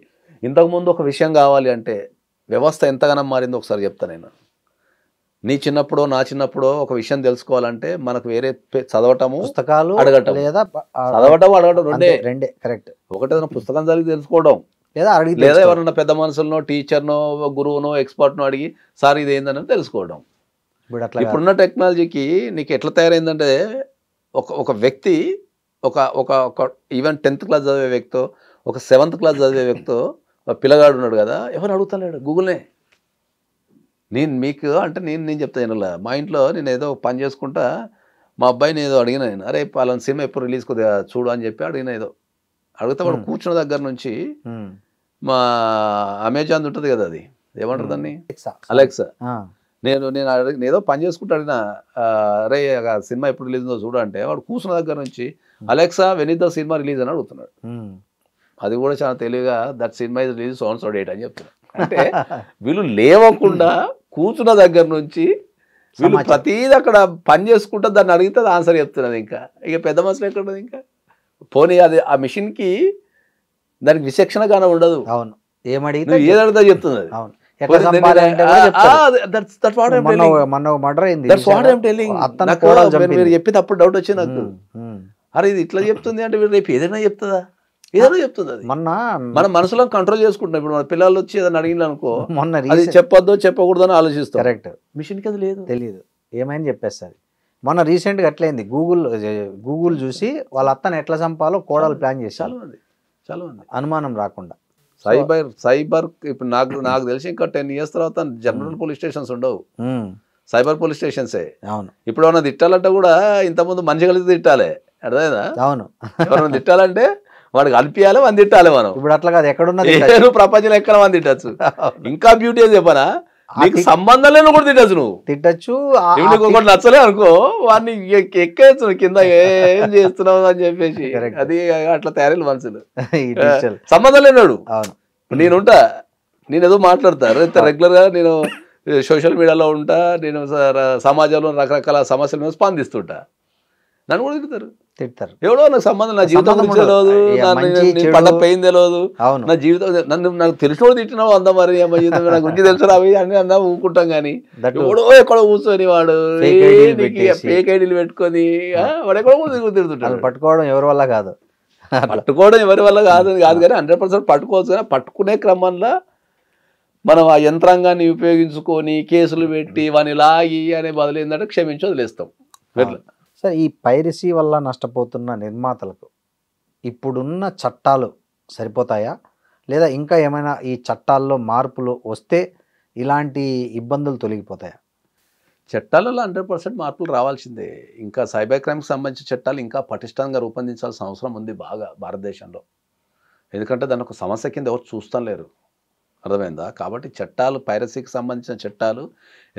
ఇంతకుముందు ఒక విషయం కావాలి అంటే వ్యవస్థ ఎంతగానో మారిందో ఒకసారి చెప్తాను నేను. నీ చిన్నప్పుడు నా చిన్నప్పుడు ఒక విషయం తెలుసుకోవాలంటే మనకు వేరే చదవటము, పుస్తకాలు అడగటం, లేదా చదవటం అడగటం రెండే. కరెక్ట్, ఒకటేదైనా పుస్తకం చదివి తెలుసుకోవడం, లేదా ఎవరన్నా పెద్ద మనుషులనో టీచర్నో గురువునో ఎక్స్పర్ట్నో అడిగి సార్ ఇది ఏందని తెలుసుకోవడం. ఇప్పుడున్న టెక్నాలజీకి నీకు ఎట్లా తయారైందంటే ఒక వ్యక్తి ఒక ఈవెన్ 10th క్లాస్ చదివే వ్యక్తో, ఒక 7th క్లాస్ చదివే వ్యక్తో పిల్లగాడు ఉన్నాడు కదా, ఎవరు అడుగుతలేడు, గూగుల్నే నేను మీకు అంటే నేను చెప్తాను ఇలా మా ఇంట్లో నేను ఏదో పని చేసుకుంటా మా అబ్బాయిని ఏదో అడిగిన నేను అరే పలానా సినిమా ఎప్పుడు రిలీజ్ కొద్దిగా చూడు అని చెప్పి అడిగిన ఏదో అడిగితే వాడు కూర్చున్న దగ్గర నుంచి మా అమెజాన్ ఉంటుంది కదా అది ఏమంటారు దాన్ని అలెక్సా నేను ఏదో పని చేసుకుంటా అడిగిన అరే సినిమా ఎప్పుడు రిలీజ్ ఉందో చూడు అంటే వాడు కూర్చున్న దగ్గర నుంచి Alexa when is the cinema release అని అడుగుతున్నాడు. అది కూడా చాలా తెలివిగా that cinema is release so date అని చెప్తున్నాడు. అంటే వీళ్ళు లేవకుండా కూర్చున్న దగ్గర నుంచి వీళ్ళు ప్రతిదీ అక్కడ పని చేసుకుంటా దాన్ని అడిగితే అది ఆన్సర్ చెప్తున్నది. ఇంకా ఇక పెద్ద మనుషులు ఎక్కడ ఉన్నది ఇంకా పోనీ అది ఆ మిషన్కి దానికి విచక్షణగానే ఉండదు. అవును ఏమడిగితే ఏది అడిగితే చెప్తుంది అది. మీరు చెప్పి తప్పుడు డౌట్ వచ్చింది నాకు. అరే ఇది ఇట్లా చెప్తుంది అంటే మీరు రేపు ఏదైనా చెప్తుందా? ఏదైనా చెప్తుంది అది. మన మనసులో కంట్రోల్ చేసుకుంటాం. ఇప్పుడు మన పిల్లలు వచ్చి ఏదైనా అడిగిన అనుకో అది చెప్పొద్దో చెప్పకూడదు అని ఆలోచిస్తాం. కరెక్ట్. మిషన్కి అది లేదు, తెలియదు ఏమైనా చెప్పేస్తుంది. మొన్న రీసెంట్గా అట్లయింది. గూగుల్ చూసి వాళ్ళ అత్తను ఎట్లా చంపాలో కోడలు ప్లాన్ చేసి చాలా మంది అనుమానం రాకుండా సైబర్ ఇప్పుడు నాకు తెలిసి ఇంకా 10 years తర్వాత జనరల్ పోలీస్ స్టేషన్స్ ఉండవు, సైబర్ పోలీస్ స్టేషన్సే. అవును. ఇప్పుడు ఏమన్నా తిట్టాలంటే కూడా ఇంతకుముందు మనిషి కలిసి తిట్టాలి, అర్థమైందా? అవును. ఎవరైనా తిట్టాలంటే వాడికి అనిపించాలి, మనం తిట్టాలి. మనం ఇప్పుడు అట్లా కాదు, ఎక్కడున్నా ప్రపంచంలో ఎక్కడ మంది తిట్టచ్చు. ఇంకా బ్యూటీ అని చెప్పనా, నీకు సంబంధం లేని కూడా తిట్టచ్చు. నువ్వు తిట్టచ్చు. ఒకటి నచ్చలే అనుకో వాడిని ఎక్కేయచ్చు కింద ఏం చేస్తున్నావు అని చెప్పేసి. అది అట్లా తయారైన మనుషులు సంబంధం లేనాడు. నేనుంటా, నేను ఏదో మాట్లాడతా రెగ్యులర్ గా, నేను సోషల్ మీడియాలో ఉంటా, నేను సమాజంలో రకరకాల సమస్యల మీద స్పందిస్తుంటా. నన్ను కూడా తిడతారు. ఎవడో నాకు సంబంధం, నా జీవితం గురించి తెలియదు, పండగ పోయింది తెలియదు, నా జీవితం నాకు తెలిసిన కూడా తిట్టినావు అందా, మరి అమ్మ జీవితం నా గురించి తెలుసు అవి అని అన్నా ఊకుంటాం. కానీ ఎవడో ఎక్కడో కూర్చొని వాడు ఫేక్ ఐడీలు పెట్టుకొని వాడు ఎక్కడో తిడుతుంటాడు. పట్టుకోవడం ఎవరి వల్ల కాదు, పట్టుకోవడం ఎవరి వల్ల కాదు కానీ 100% పట్టుకోవచ్చు. కానీ పట్టుకునే క్రమంలో మనం ఆ యంత్రాంగాన్ని ఉపయోగించుకొని కేసులు పెట్టి వాని లాగి అనే బదులు ఏంటంటే క్షమించి వదిలేస్తాం. సార్, ఈ పైరసీ వల్ల నష్టపోతున్న నిర్మాతలకు ఇప్పుడున్న చట్టాలు సరిపోతాయా, లేదా ఇంకా ఏమైనా ఈ చట్టాల్లో మార్పులు వస్తే ఇలాంటి ఇబ్బందులు తొలగిపోతాయా? చట్టాలలో 100% మార్పులు రావాల్సిందే. ఇంకా సైబర్ క్రైమ్కి సంబంధించిన చట్టాలు ఇంకా పటిష్టంగా రూపొందించాల్సిన అవసరం ఉంది బాగా భారతదేశంలో. ఎందుకంటే దాని ఒక సమస్య కింద ఎవరు చూస్తాం లేరు, అర్థమైందా? కాబట్టి చట్టాలు, పైరసీకి సంబంధించిన చట్టాలు,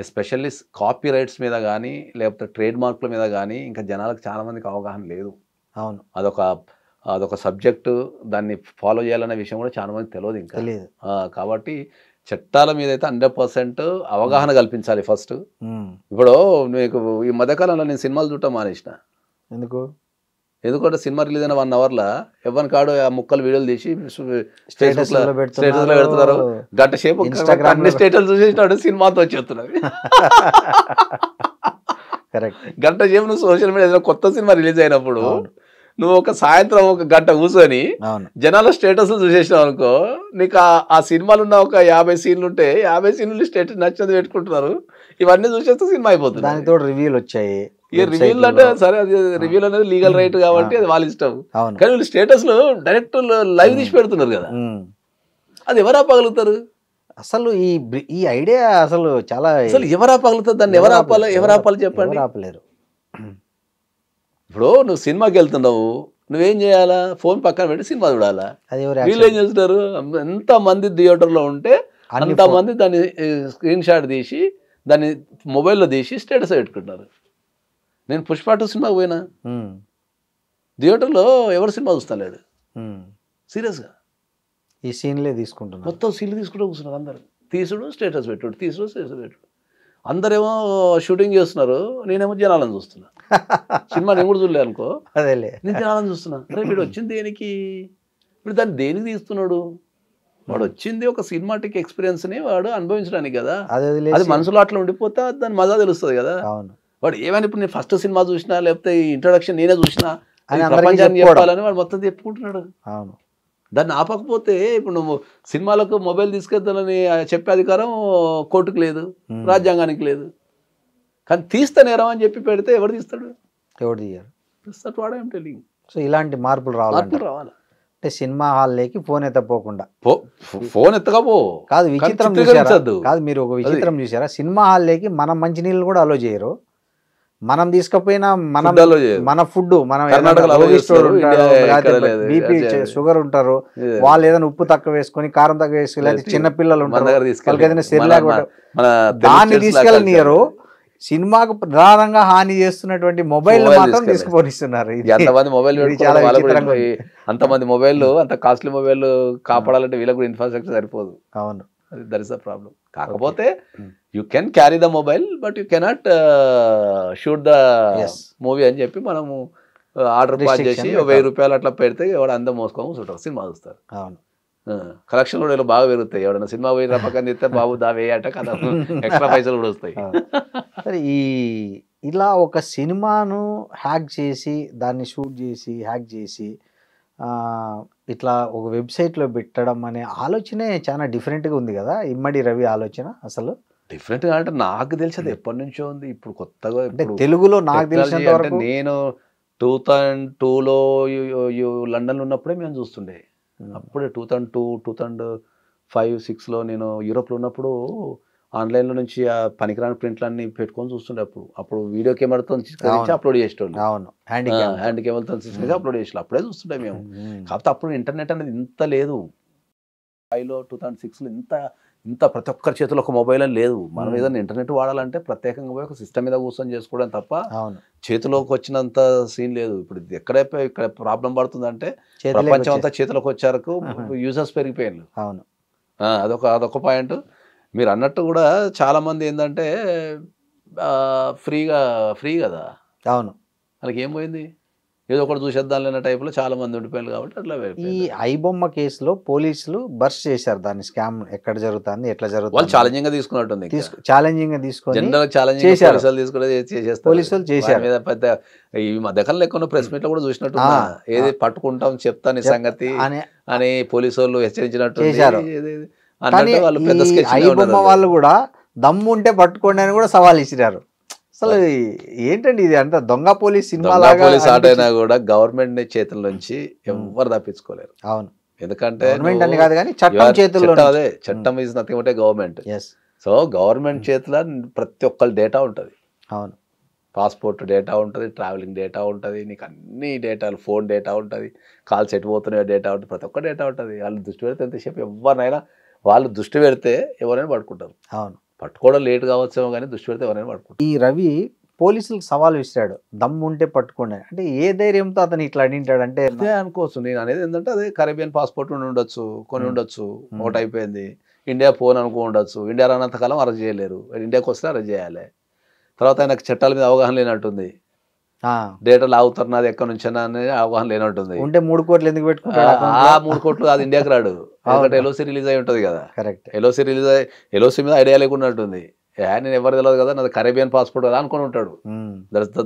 ఎస్పెషల్లీ కాపీ రైట్స్ మీద కానీ లేకపోతే ట్రేడ్ మార్కుల మీద కానీ ఇంకా జనాలకు చాలామందికి అవగాహన లేదు. అవును. అదొక సబ్జెక్టు, దాన్ని ఫాలో చేయాలనే విషయం కూడా చాలామందికి తెలియదు ఇంకా. కాబట్టి చట్టాల మీద అయితే 100% అవగాహన కల్పించాలి ఫస్ట్. ఇప్పుడు మీకు ఈ మధ్యకాలంలో నేను సినిమాలు చూడటం మానేసిన. ఎందుకంటే సినిమా రిలీజ్ అయిన 1 hourలో ఎవరి కాడు ఆ ముక్కలు వీడియోలు తీసి స్టేటస్లో పెడుతున్నారు. గంట సేపు అన్ని స్టేటస్ చూసేసినాడు సినిమాతో వచ్చేస్తున్నది. గంట సేపు నువ్వు సోషల్ మీడియా కొత్త సినిమా రిలీజ్ అయినప్పుడు నువ్వు ఒక సాయంత్రం ఒక గంట కూర్చొని జనాల స్టేటస్ చూసేసినావు అనుకో, నీకు ఆ సినిమాలు ఉన్న ఒక 50 సీన్లు ఉంటే 50 సీన్లు స్టేటస్ నచ్చింది పెట్టుకుంటున్నారు. ఇవన్నీ చూసేస్తే సినిమా అయిపోతుంది. దానితో రివ్యూలు వచ్చాయి. ఈ రివ్యూలు అంటే సరే, అది రివ్యూలు అనేది లీగల్ రైట్ కాబట్టి అది వాళ్ళ ఇష్టం. కానీ వీళ్ళు స్టేటస్ లో డైరెక్ట్ లైవ్ తీసి పెడుతున్నారు కదా, అది ఎవరా పగలుగుతారు? అసలు ఈ ఐడియా అసలు చాలా, అసలు ఎవరా పగలుగుతారు? దాన్ని ఎవరాపాలి చెప్పండి. ఆపలేరు. ఇప్పుడు నువ్వు సినిమాకి వెళ్తున్నావు, నువ్వేం చేయాలా? ఫోన్ పక్కన పెట్టి సినిమా చూడాలా? వీళ్ళు ఏం చేస్తున్నారు, ఎంతమంది థియేటర్లో ఉంటే అంతమంది దాన్ని స్క్రీన్ షాట్ తీసి దాన్ని మొబైల్లో తీసి స్టేటస్ పెట్టుకుంటున్నారు. నేను పుష్ప 2 సినిమాకి పోయినా, థియేటర్లో ఎవరు సినిమా చూస్తలేడు సీరియస్గా. ఈ సీన్లే తీసుకుంటున్నారు, మొత్తం సీన్లు తీసుకుంటూ కూర్చున్నారు. అందరు తీసుడు స్టేటస్ పెట్టుడు, తీసుడు స్టేటస్ పెట్టుడు. అందరేమో షూటింగ్ చేస్తున్నారు, నేనేమో జనాలను చూస్తున్నా. సినిమా నేను కూడా చూడలే అనుకో, అదేలే నేను జనాలను చూస్తున్నా. అరే వీడు వచ్చింది దేనికి, ఇప్పుడు దాన్ని దేనికి తీస్తున్నాడు? వాడు వచ్చింది ఒక సినిమాటిక్ ఎక్స్పీరియన్స్ని వాడు అనుభవించడానికి కదా. అది మనసులో అట్లా ఉండిపోతే దాని మజా తెలుస్తుంది కదా. వాడు ఏమైనా ఇప్పుడు నేను ఫస్ట్ సినిమా చూసినా లేకపోతే ఇంట్రొడక్షన్ నేనే చూసినా ప్రపంచాన్ని చెప్పాలని వాడు మొత్తం చెప్పుకుంటున్నాడు. దాన్ని ఆపకపోతే ఇప్పుడు నువ్వు సినిమాలకు మొబైల్ తీసుకెళ్తానని చెప్పే అధికారం కోర్టుకు లేదు, రాజ్యాంగానికి లేదు. కానీ తీస్తా నేరం అని చెప్పి పెడితే ఎవరు తీస్తాడు? ఎవరు తీయరు. What I am telling. So ఇలాంటి మార్పులు రావాలి. రావాలి. అంటే సినిమా హాల్లోకి ఫోన్ ఎత్తపోకుండా ఫోన్ ఎత్తకపో కాదు విచిత్రం చూసారా చిత్రీకరించద్దు. కాదు మీరు ఒక విచిత్రం చూసారా సినిమా హాల్లోకి మనం మంచినీళ్ళు కూడా అలో చేయరు మనం తీసుకపోయినా మనం Food allow చేయరు. మన ఫుడ్ మనం కర్ణాటకలో allow చేస్తారు, ఇండియా ఎక్కడ లేదు. బీపీ షుగర్ ఉంటారు వాళ్ళు ఏదైనా ఉప్పు తక్కువ వేసుకొని కారం తక్కువ వేసుకుని లేకపోతే చిన్న పిల్లలు మన ఉంటారు దగ్గర తీసుకెళ్ళి వాళ్ళకి ఏదైనా సెరిలాక్ మన దాన్ని తీసుకెళ్ళనియరు సినిమాకు ప్రధానంగా హాని చేస్తున్నటువంటి మొబైల్ Mobile మాత్రం తీసుకెళ్ళారు. తీసుకుపోనిస్తున్నారు ఇది ఎంతమంది మొబైల్ ఇది చాలా విచిత్రంగా ఉంది. అంతమంది మొబైల్ అంత కాస్ట్లీ మొబైల్ కాపాడాలంటే వీళ్ళకి కూడా ఇన్ఫ్రాస్ట్రక్చర్ సరిపోదు. అవును దట్ ఇస్ ద ప్రాబ్లం. కాకపోతే you can carry the mobile but you cannot shoot the Yes. Movie అని చెప్పి మనము ఆర్డర్ పాస్ చేసి Restriction 1000 రూపాయలు అట్లా పెడితే ఎవడు అందం మోసుకోము చూడరు సినిమా చూస్తారు. అవును కలెక్షన్ కూడా ఇలా బాగా పెరుగుతాయి. ఎవడన్నా సినిమా పోయిన పక్కన తీస్తే బాబు దావేయట కదా ఎక్స్ట్రా పైసలు కూడా వస్తాయి. సరే ఇలా ఒక సినిమాను హ్యాక్ చేసి దాన్ని షూట్ చేసి హ్యాక్ చేసి ఇట్లా ఒక వెబ్సైట్లో పెట్టడం అనే ఆలోచనే చాలా డిఫరెంట్గా ఉంది కదా ఇమ్మడి రవి ఆలోచన అసలు డిఫరెంట్గా అంటే నాకు తెలిసేది ఎప్పటి నుంచో ఉంది. ఇప్పుడు కొత్తగా అంటే ఇప్పుడు తెలుగులో నాకు technology తెలిసినంత అంటే వరకు నేను 2002లో లండన్లో ఉన్నప్పుడే మేము చూస్తుండే. అప్పుడే 2002, 2005, 2006లో నేను యూరోప్లో ఉన్నప్పుడు ఆన్లైన్లో నుంచి ఆ పనికిరాని ప్రింట్లన్నీ పెట్టుకొని చూస్తుండే. అప్పుడు వీడియో కెమెరాతో అప్లోడ్ చేసేటోళ్ళు. అవును హ్యాండ్ కెమెరాతో అప్లోడ్ చేసేటోళ్ళు. అప్పుడే చూస్తుండే మేము. కాకపోతే అప్పుడు ఇంటర్నెట్ అనేది ఇంత లేదు. 5లో 2006లో ఇంత ప్రతి ఒక్కరి చేతిలో ఒక మొబైల్ అని లేదు. మనం ఏదైనా ఇంటర్నెట్ వాడాలంటే ప్రత్యేకంగా పోయి ఒక సిస్టమ్ మీద కూర్చొని చేసుకోవడం తప్ప చేతిలోకి వచ్చినంత సీన్ లేదు. ఇప్పుడు ఇక్కడ ప్రాబ్లం పడుతుందంటే ప్రపంచం అంతా చేతిలోకి వచ్చారకు యూజర్స్ పెరిగిపోయారు. అవును అదొక పాయింట్. మీరు అన్నట్టు కూడా చాలా మంది ఏంటంటే ఫ్రీ కదా అవును వాళ్ళకి ఏం పోయింది ఏదో ఒకటి చూసేద్దాం అన్న టైప్లో చాలా మంది ఉండిపోయారు కాబట్టి అట్లా ఈ ఐబొమ్మ కేసులో పోలీసులు బర్స్ట్ చేశారు దాన్ని స్కామ్ ఎక్కడ జరుగుతుంది ఎట్లా వాళ్ళు జరుగుతుంది ఛాలెంజింగ్ గా తీసుకున్నట్టుంది. ఛాలెంజింగ్ గా తీసుకొని జనరల్ ఛాలెంజింగ్ చేశారు. పోలీసులు చేశారు. మీద పెద్ద ఈ మధ్యకాలంలో ఎక్కువ ప్రెస్ మీట్ లో కూడా చూసినట్టు ఏది పట్టుకుంటాం చెప్తాను ఈ సంగతి అని పోలీసు వాళ్ళు హెచ్చరించినట్టు చేశారు. కానీ వాళ్ళు పెద్ద ఈ sketch గా ఐబొమ్మ ఉన్నారు. వాళ్ళు కూడా దమ్ము ఉంటే పట్టుకోండి అని కూడా సవాల్ ఇచ్చినారు. అసలు ఏంటండి ఇది అంత దొంగ పోలీస్ సినిమా దొంగ లాగా పోలీస్ ఆట అయినా కూడా గవర్నమెంట్ చేతుల నుంచి ఎవరు తప్పించుకోలేరు. అవును ఎందుకంటే గవర్నమెంట్ అని కాదు కానీ చట్టం చేతుల్లో అదే చట్టం is nothing but A government. So government చేతిలో ప్రతి ఒక్కరి డేటా ఉంటుంది. అవును పాస్పోర్ట్ డేటా ఉంటుంది, ట్రావెలింగ్ డేటా ఉంటుంది, నీకు అన్ని డేటాలు ఫోన్ డేటా ఉంటుంది, కాల్స్ ఎటు పోతున్నాయో డేటా ఉంటుంది, ప్రతి ఒక్క డేటా ఉంటుంది. వాళ్ళు దృష్టి పెడితే ఎంతసేపు ఎవరినైనా వాళ్ళు దృష్టి పెడితే ఎవరైనా పట్టుకుంటారు. అవును పట్టుకోవడం లేట్ కావచ్చేమో కానీ దృష్టి పెడితే ఎవరైనా పట్టుకుంటారు. ఈ రవి పోలీసులకు సవాల్ విసిరాడు దమ్ము ఉంటే పట్టుకోండి అంటే ఏ ధైర్యంతో అతను ఇట్లా అడిగింటాడంటే అదే అనుకోవచ్చు. నేను అనేది ఏంటంటే అదే కరేబియన్ పాస్పోర్ట్ ఉండొచ్చు, కొన్ని ఉండొచ్చు, ఒకటి అయిపోయింది. ఇండియా ఫోన్ అనుకో ఉండొచ్చు. ఇండియా రానంతకాలం అరెస్ట్ చేయలేరు, ఇండియాకి వస్తే అరెస్ట్ చేయాలి. తర్వాత ఆయనకు చట్టాల మీద అవగాహన లేనట్టుంది, డేటా లాగుతున్నది ఎక్కడి నుంచి అనేది అవగాహన లేనట్టుంది. ఉంటే 3 కోట్లు ఎందుకు పెట్టుకుంటాడు ఆ 3 కోట్లు అది ఇండియాకి రాడు. ఎందుకంటే ఎల్ఓసి రిలీజ్ అయి ఉంటుంది కదా. కరెక్ట్ ఎల్ఓసి మీద ఐడియా లేకున్నట్టుంది. నేను ఎవరు తెలియదు కదా నాది కరేబియన్ పాస్పోర్ట్ కదా అనుకుని ఉంటాడు.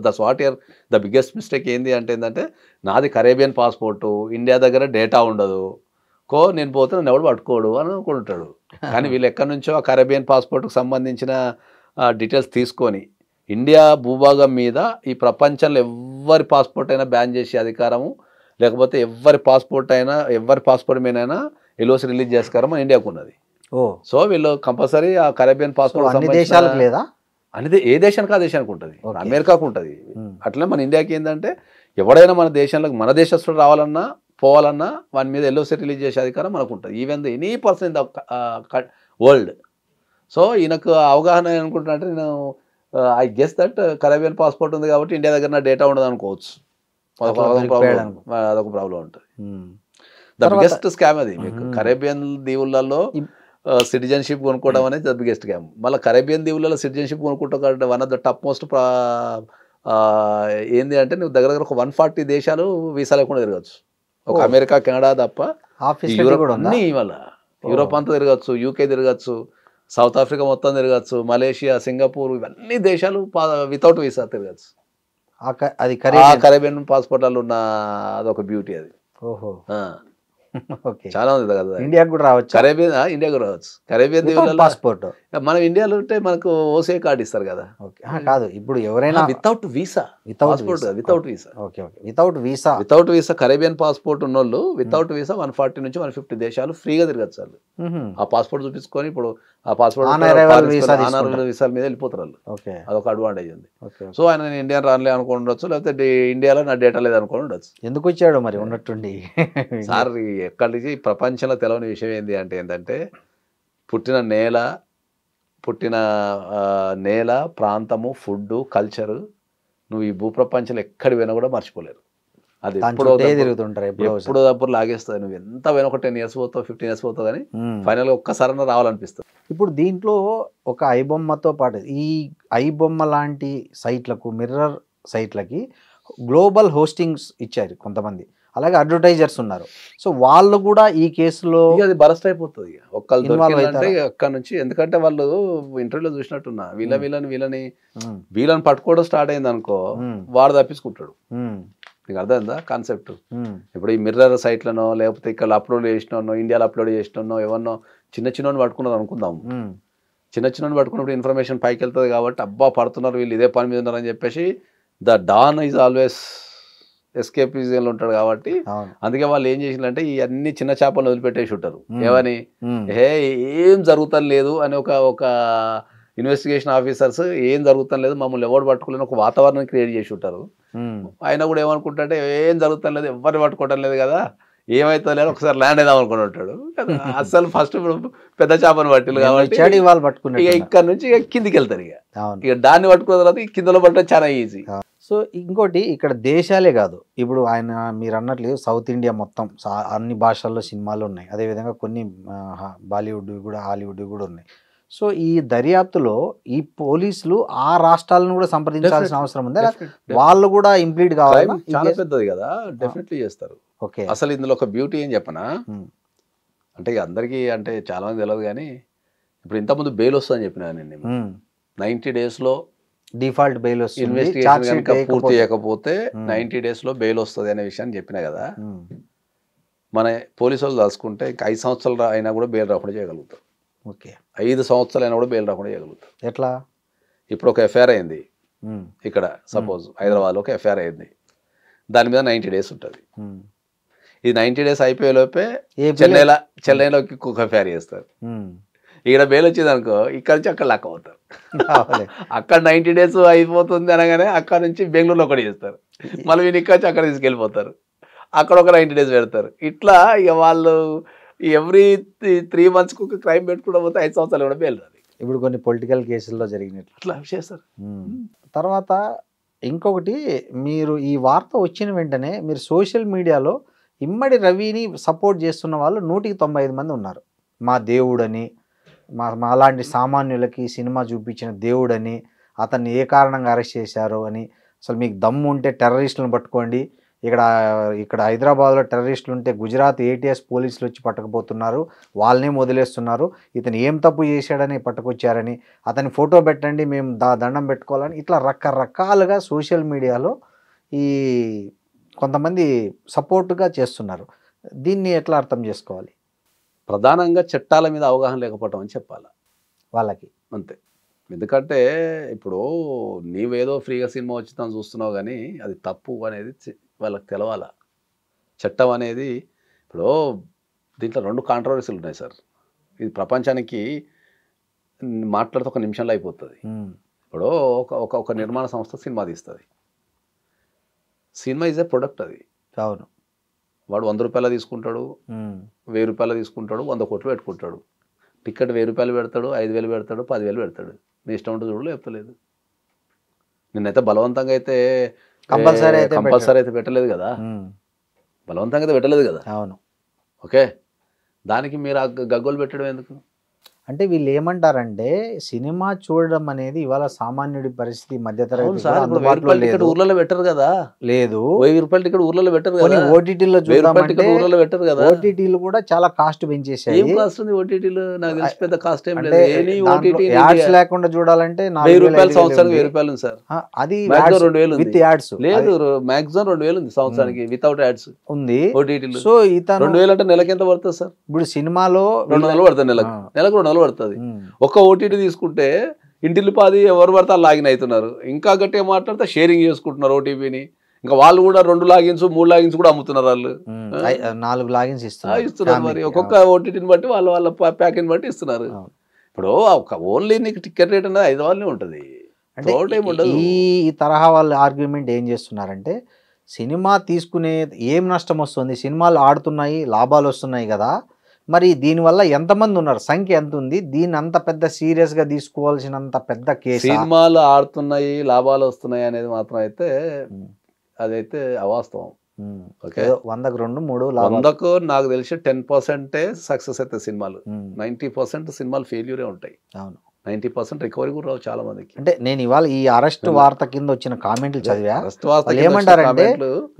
That's what year the biggest mistake ఏంటంటే నాది కరేబియన్ పాస్పోర్ట్, ఇండియా దగ్గర డేటా ఉండదు, నేను పోతే నన్ను ఎవడు పట్టుకోడు అని అనుకుంటాడు. కానీ వీళ్ళు ఎక్కడి నుంచో ఆ కరేబియన్ పాస్పోర్ట్కి సంబంధించిన డీటెయిల్స్ తీసుకొని ఇండియా భూభాగం మీద ఈ ప్రపంచంలో ఎవరి పాస్పోర్ట్ అయినా బ్యాన్ చేసే అధికారము, లేకపోతే ఎవరి పాస్పోర్ట్ మీదైనా ఎల్ఓసి రిలీజ్ చేస్తారో మన ఇండియాకు ఉన్నది. సో వీళ్ళు కంపల్సరీ ఆ కరేబియన్ పాస్పోర్ట్ లేదా అనేది ఏ దేశానికి ఆ దేశానికి ఉంటుంది, అమెరికాకు ఉంటుంది. అట్లనే మన ఇండియాకి ఏంటంటే ఎవడైనా మన దేశంలోకి మన దేశస్తుడు రావాలన్నా పోవాలన్నా వాని మీద ఎల్ఓసి రిలీజ్ చేసే అధికారం మనకు ఉంటుంది, even the any person in the world. So ఈయనకు అవగాహన అనుకుంటున్నా అంటే నేను I guess that Caribbean passport ఉంది కాబట్టి ఇండియా దగ్గర నా డేటా ఉండదు అనుకోవచ్చు. అదొక ప్రాబ్లం ఉంటుంది. ద బిగ్గెస్ట్ స్కామ్ అది. మీకు కరేబియన్ దీవులలో సిటిజన్షిప్ కొనుక్కోవడం అనేది ద బిగ్గెస్ట్ స్కామ్. మళ్ళీ కరేబియన్ దీవులలో సిటిజన్షిప్ కొనుక్కుంటా one of the top most ఏంది అంటే నువ్వు దగ్గర ఒక 140 దేశాలు వీసా లేకుండా తిరగచ్చు. ఒక అమెరికా, కెనడా తప్ప యూరోప్ అన్నీ ఇవాళ యూరోప్ అంతా తిరగచ్చు, యూకే తిరగచ్చు, సౌత్ ఆఫ్రికా మొత్తం తిరగచ్చు, మలేషియా, సింగపూర్ ఇవన్నీ దేశాలు వితౌట్ వీసా తిరగచ్చు. అది కరేబియన్ పాస్పోర్ట్లలో ఉన్న అదొక బ్యూటీ అది. ఓకే. చాలా ఉంది కదా. ఇండియాకి కూడా రావచ్చు. కరేబియన్ ఇండియాకు రావచ్చు. కరేబియన్ దీవులలో పాస్పోర్ట్ మనం ఇండియాలో ఉంటే మనకు ఓసే కార్డు ఇస్తారు కదా. ఓకే. కాదు, ఇప్పుడు ఎవరైనా without visa, passport without visa. Okay okay, without visa. Without visa Caribbean passport ఉన్నోళ్ళు వితౌట్ వీసా 140 నుంచి 150 దేశాలు ఫ్రీగా తిరగచ్చు వాళ్ళు. ఆ పాస్పోర్ట్ చూపించుకొని ఇప్పుడు ఆ పాస్పోర్ట్ వీసాల మీద వెళ్ళిపోతారు వాళ్ళు. ఓకే, అదొక అడ్వాంటేజ్ ఉంది. సో ఆయన నేను ఇండియా రాలే అనుకుని ఉండొచ్చు, లేకపోతే ఇండియాలో నా డేటా లేదు అనుకుని ఉండొచ్చు. ఎందుకు వచ్చాడు మరి ఉన్నట్టుండి? సార్ ఎక్కడి నుంచి ప్రపంచంలో తెలవని విషయం ఏంటి అంటే ఏంటంటే పుట్టిన నేల ప్రాంతము ఫుడ్ కల్చరు నువ్వు ఈ భూప్రపంచంలో ఎక్కడి పోయినా కూడా మర్చిపోలేరు. అది ఎప్పుడో డబ్బులు లాగేస్తుంది. నువ్వు ఎంత పోయినా ఒక 10 years పోతావు, 15 years పోతావు, కానీ ఫైనల్గా ఒక్కసారైనా రావాలనిపిస్తుంది. ఇప్పుడు దీంట్లో ఒక ఐబొమ్మతో పాటు ఈ ఐబొమ్మ లాంటి సైట్లకు, మిర్రర్ సైట్లకి గ్లోబల్ హోస్టింగ్స్ ఇచ్చారు కొంతమంది, అలాగే అడ్వర్టైజర్స్ ఉన్నారు. సో వాళ్ళు కూడా ఈ కేసులో అది బరస్ట్ అయిపోతుంది. ఒక్కళ్ళు దొరికిందంటే అక్కడ నుంచి, ఎందుకంటే వాళ్ళు ఇంటర్వ్యూలో చూసినట్టున్నా వీళ్ళని పట్టుకోవడం స్టార్ట్ అయింది అనుకో, వాడు తప్పించుకుంటాడు. నీకు అర్థమైందా కాన్సెప్ట్? ఇప్పుడు ఈ మిర్రర్ సైట్లనో లేకపోతే ఇక్కడ అప్లోడ్ చేసినో, ఇండియాలో అప్లోడ్ చేసినో, ఎవరినో చిన్న పట్టుకున్నారు అనుకుందాం. చిన్న పట్టుకున్నప్పుడు ఇన్ఫర్మేషన్ పైకి వెళ్తుంది కాబట్టి అబ్బా పడుతున్నారు వీళ్ళు, ఇదే పని మీద ఉన్నారని చెప్పేసి ద డాన్ ఈజ్ ఆల్వేస్ ఎస్కేపిజంలో ఉంటాడు కాబట్టి అందుకే వాళ్ళు ఏం చేసిందంటే ఈ అన్ని చిన్న చేపలను వదిలిపెట్టేసి ఉంటారు. ఏమని ఏం జరుగుతాం లేదు అని ఒక ఇన్వెస్టిగేషన్ ఆఫీసర్స్ ఏం జరుగుతాం లేదు, మమ్మల్ని ఎవరు పట్టుకోలేని ఒక వాతావరణం క్రియేట్ చేసి ఉంటారు. ఆయన కూడా ఏమనుకుంటే ఏం జరుగుతాం లేదు, ఎవరిని పట్టుకోవటం లేదు కదా, ఏమైతే లేదు, ఒకసారి ల్యాండ్ అయిదాం అనుకుని ఉంటాడు. అసలు ఫస్ట్ పెద్ద చేపను పట్టిలు కాబట్టి ఇక ఇక్కడ నుంచి ఇక కిందికి వెళ్తారు. ఇక దాన్ని పట్టుకున్న తర్వాత కిందలో పట్టడం చాలా ఈజీ. సో ఇంకోటి ఇక్కడ దేశాలే కాదు, ఇప్పుడు ఆయన మీరు అన్నట్లు సౌత్ ఇండియా మొత్తం అన్ని భాషల్లో సినిమాలు ఉన్నాయి, అదేవిధంగా కొన్ని బాలీవుడ్ కూడా హాలీవుడ్ కూడా ఉన్నాయి. సో ఈ దర్యాప్తులో ఈ పోలీసులు ఆ రాష్ట్రాలను కూడా సంప్రదించాల్సిన అవసరం ఉంది, వాళ్ళు కూడా ఇంప్లీట్ కావాలి. చాలా పెద్దది కదా, డెఫినెట్లీ చేస్తారు. ఓకే, అసలు ఇందులో ఒక బ్యూటీ ఏం చెప్పనా అంటే అందరికీ అంటే చాలా మంది తెలియదు కానీ ఇప్పుడు ఇంతకుముందు బెయిల్ వస్తుందని చెప్పినా నేను 90 days డిఫాల్ట్ బెయిల్ వస్తుంది, ఇన్వెస్టిగేషన్ కనుక పూర్తి చేయకపోతే 90 days బెయిల్ వస్తుంది అనే విషయాన్ని చెప్పినా కదా. మన పోలీసు వాళ్ళు దాచుకుంటే ఇంకా 5 సంవత్సరాలు అయినా కూడా బెయిల్ రాకుండా చేయగలుగుతారు. ఓకే, 5 సంవత్సరాలు అయినా కూడా బెయిల్ రాకుండా చేయగలుగుతారు. ఎట్లా? ఇప్పుడు ఒక ఎఫ్ఐఆర్ అయింది ఇక్కడ, సపోజ్ హైదరాబాద్లో ఒక ఎఫ్ఐఆర్ అయింది, దాని మీద 90 days ఉంటుంది. ఇది 90 days అయిపోయే లోపే చెన్నైలోకి ఒక ఎఫ్ఐఆర్ చేస్తారు. ఇక్కడ బెయిల్ వచ్చింది అనుకో, ఇక్కడ నుంచి అక్కడ లక్క అవుతారు. అక్కడ 90 days అయిపోతుంది అనగానే అక్కడ నుంచి బెంగళూరులో ఒకటి చేస్తారు, మళ్ళీ వీళ్ళు ఇక్కడ నుంచి అక్కడ తీసుకెళ్ళిపోతారు, అక్కడ ఒక 90 days పెడతారు. ఇట్లా ఇక వాళ్ళు ఎవ్రీ 3 months ఒక క్రైమ్ పెట్టుకుంటూ పోతే 5 సంవత్సరాలు కూడా బెయిల్ రాదు. ఇప్పుడు కొన్ని పొలిటికల్ కేసుల్లో జరిగినట్లు అట్లా చేస్తారు. తర్వాత ఇంకొకటి, మీరు ఈ వార్త వచ్చిన వెంటనే మీరు సోషల్ మీడియాలో ఇమ్మడి రవిని సపోర్ట్ చేస్తున్న వాళ్ళు 195 మంది ఉన్నారు. మా దేవుడని, మా అలాంటి సామాన్యులకి సినిమా చూపించిన దేవుడని, అతన్ని ఏ కారణంగా అరెస్ట్ చేశారు అని, అసలు మీకు దమ్ము ఉంటే టెర్రరిస్టులను పట్టుకోండి, ఇక్కడ హైదరాబాద్లో టెర్రరిస్టులు ఉంటే గుజరాత్ ATS పోలీసులు వచ్చి పట్టకపోతున్నారు, వాళ్ళనే వదిలేస్తున్నారు, ఇతను ఏం తప్పు చేశాడని పట్టుకొచ్చారని, అతని ఫోటో పెట్టండి మేము దండం పెట్టుకోవాలని, ఇట్లా రకరకాలుగా సోషల్ మీడియాలో ఈ కొంతమంది సపోర్టుగా చేస్తున్నారు. దీన్ని ఎట్లా అర్థం చేసుకోవాలి? ప్రధానంగా చట్టాల మీద అవగాహన లేకపోవటం అని చెప్పాలి వాళ్ళకి, అంతే. ఎందుకంటే ఇప్పుడు నీవేదో ఫ్రీగా సినిమా వచ్చిందని చూస్తున్నావు కానీ అది తప్పు అనేది వాళ్ళకి తెలవాలా. చట్టం అనేది ఇప్పుడు దీంట్లో 2 కాంట్రవర్సీలు ఉన్నాయి సార్. ఇది ప్రపంచానికి మాట్లాడితే 1 నిమిషంలో అయిపోతుంది. ఇప్పుడు ఒక నిర్మాణ సంస్థ సినిమా తీస్తుంది, సినిమా ఈజ్ ఏ ప్రొడక్ట్. అది అవును, వాడు 100 రూపాయలు తీసుకుంటాడు, 1000 రూపాయలు తీసుకుంటాడు, 100 కోట్లు పెట్టుకుంటాడు. టికెట్ 1000 రూపాయలు పెడతాడు, 5000 పెడతాడు, 10,000 పెడతాడు. నీ ఇష్టం ఉంటుంది చూడు, లేపుతలేదు. నిన్నైతే బలవంతంగా అయితే కంపల్సరీ అయితే పెట్టలేదు కదా, బలవంతంగా అయితే పెట్టలేదు కదా. అవును, ఓకే, దానికి మీరు ఆ గగ్గోలు పెట్టడం ఎందుకు? అంటే వీళ్ళు ఏమంటారంటే సినిమా చూడడం అనేది ఇవాళ సామాన్యుడి పరిస్థితి అవును మధ్యతరగతి సార్, కూడా ఇప్పుడు అందుబాటులో 1000 టికెట్ లేదు. ఊర్లలో పెట్టరు కదా, లేదు 1000 టికెట్ ఊర్లలో పెట్టరు కదా, కొన్ని ఓటీటీలో 1000 చూద్దామంటే టికెట్ ఊర్లలో పెట్టరు కదా. ఓటీటీలు కూడా చాలా కాస్ట్ పెంచేసాయి. ఏం కాస్ట్ ఉంది ఓటీటీలు? నాకు తెలిసి పెద్ద కాస్ట్ ఏం అంటే లేదు. ఎనీ ఓటీటీ యాడ్స్ లేకుండా చూడాలంటే 1000 రూపాయలు సంవత్సరానికి 1000 రూపాయలు ఉంది సార్. అది మాక్సిమం 2000 విత్ ఉంది. యాడ్స్ లేదు మాక్సిమం 2000 ఉంది సంవత్సరానికి వితౌట్ యాడ్స్ ఉంది. ఓటీటీలు. సో ఇతను 2000 అంటే నెలకి ఎంత పడుతుంది సార్? ఇప్పుడు సినిమాలో 200 పడుతుంది నెలకు. నెలకు 200 పడుతుంది. ఒక్క ఓటీటీ తీసుకుంటే ఇంటిల్లి పాది ఎవరు పడితే వాళ్ళు లాగిన్ అవుతున్నారు. ఇంకా గట్టిగా మాట్లాడితే షేరింగ్ చేసుకుంటున్నారు ఓటీపీని. ఇంకా వాళ్ళు కూడా 2 లాగిన్స్ 3 లాగిన్స్ కూడా అమ్ముతున్నారు వాళ్ళు. 4 లాగిన్స్ ఇస్తున్నారు మరి ఒక్కొక్క ఓటీటీని బట్టి వాళ్ళ వాళ్ళ ప్యాకేజ్ బట్టి ఇస్తున్నారు. ఇప్పుడు ఒక ఓన్లీ నీకు టికెట్ రేట్ అనేది 5,000 ఉంటుంది. అంటే ఈ తరహా వాళ్ళ ఆర్గ్యుమెంట్ ఏం చేస్తున్నారంటే సినిమా తీసుకునే ఏం నష్టం వస్తుంది, సినిమాలు ఆడుతున్నాయి లాభాలు వస్తున్నాయి కదా, మరి దీనివల్ల ఎంతమంది ఉన్నారు, సంఖ్య ఎంత ఉంది, దీన్ని అంత పెద్ద సీరియస్ గా తీసుకోవాల్సినంత పెద్ద కేసు. సినిమాలు ఆడుతున్నాయి లాభాలు వస్తున్నాయి అనేది మాత్రం అయితే అదైతే అవాస్తవం. ఓకే, 100కు 2 3 100కు నాకు తెలిసి 10% సక్సెస్ అయితే సినిమాలు, 90% సినిమాలు ఫెయిల్యూరే ఉంటాయి. అవును, 90% రికవరీ కూడా రావు చాలా మందికి. అంటే నేను ఇవాళ ఈ అరెస్ట్ వార్త కింద వచ్చిన కామెంట్లు చదివా. ఏమంటారంటే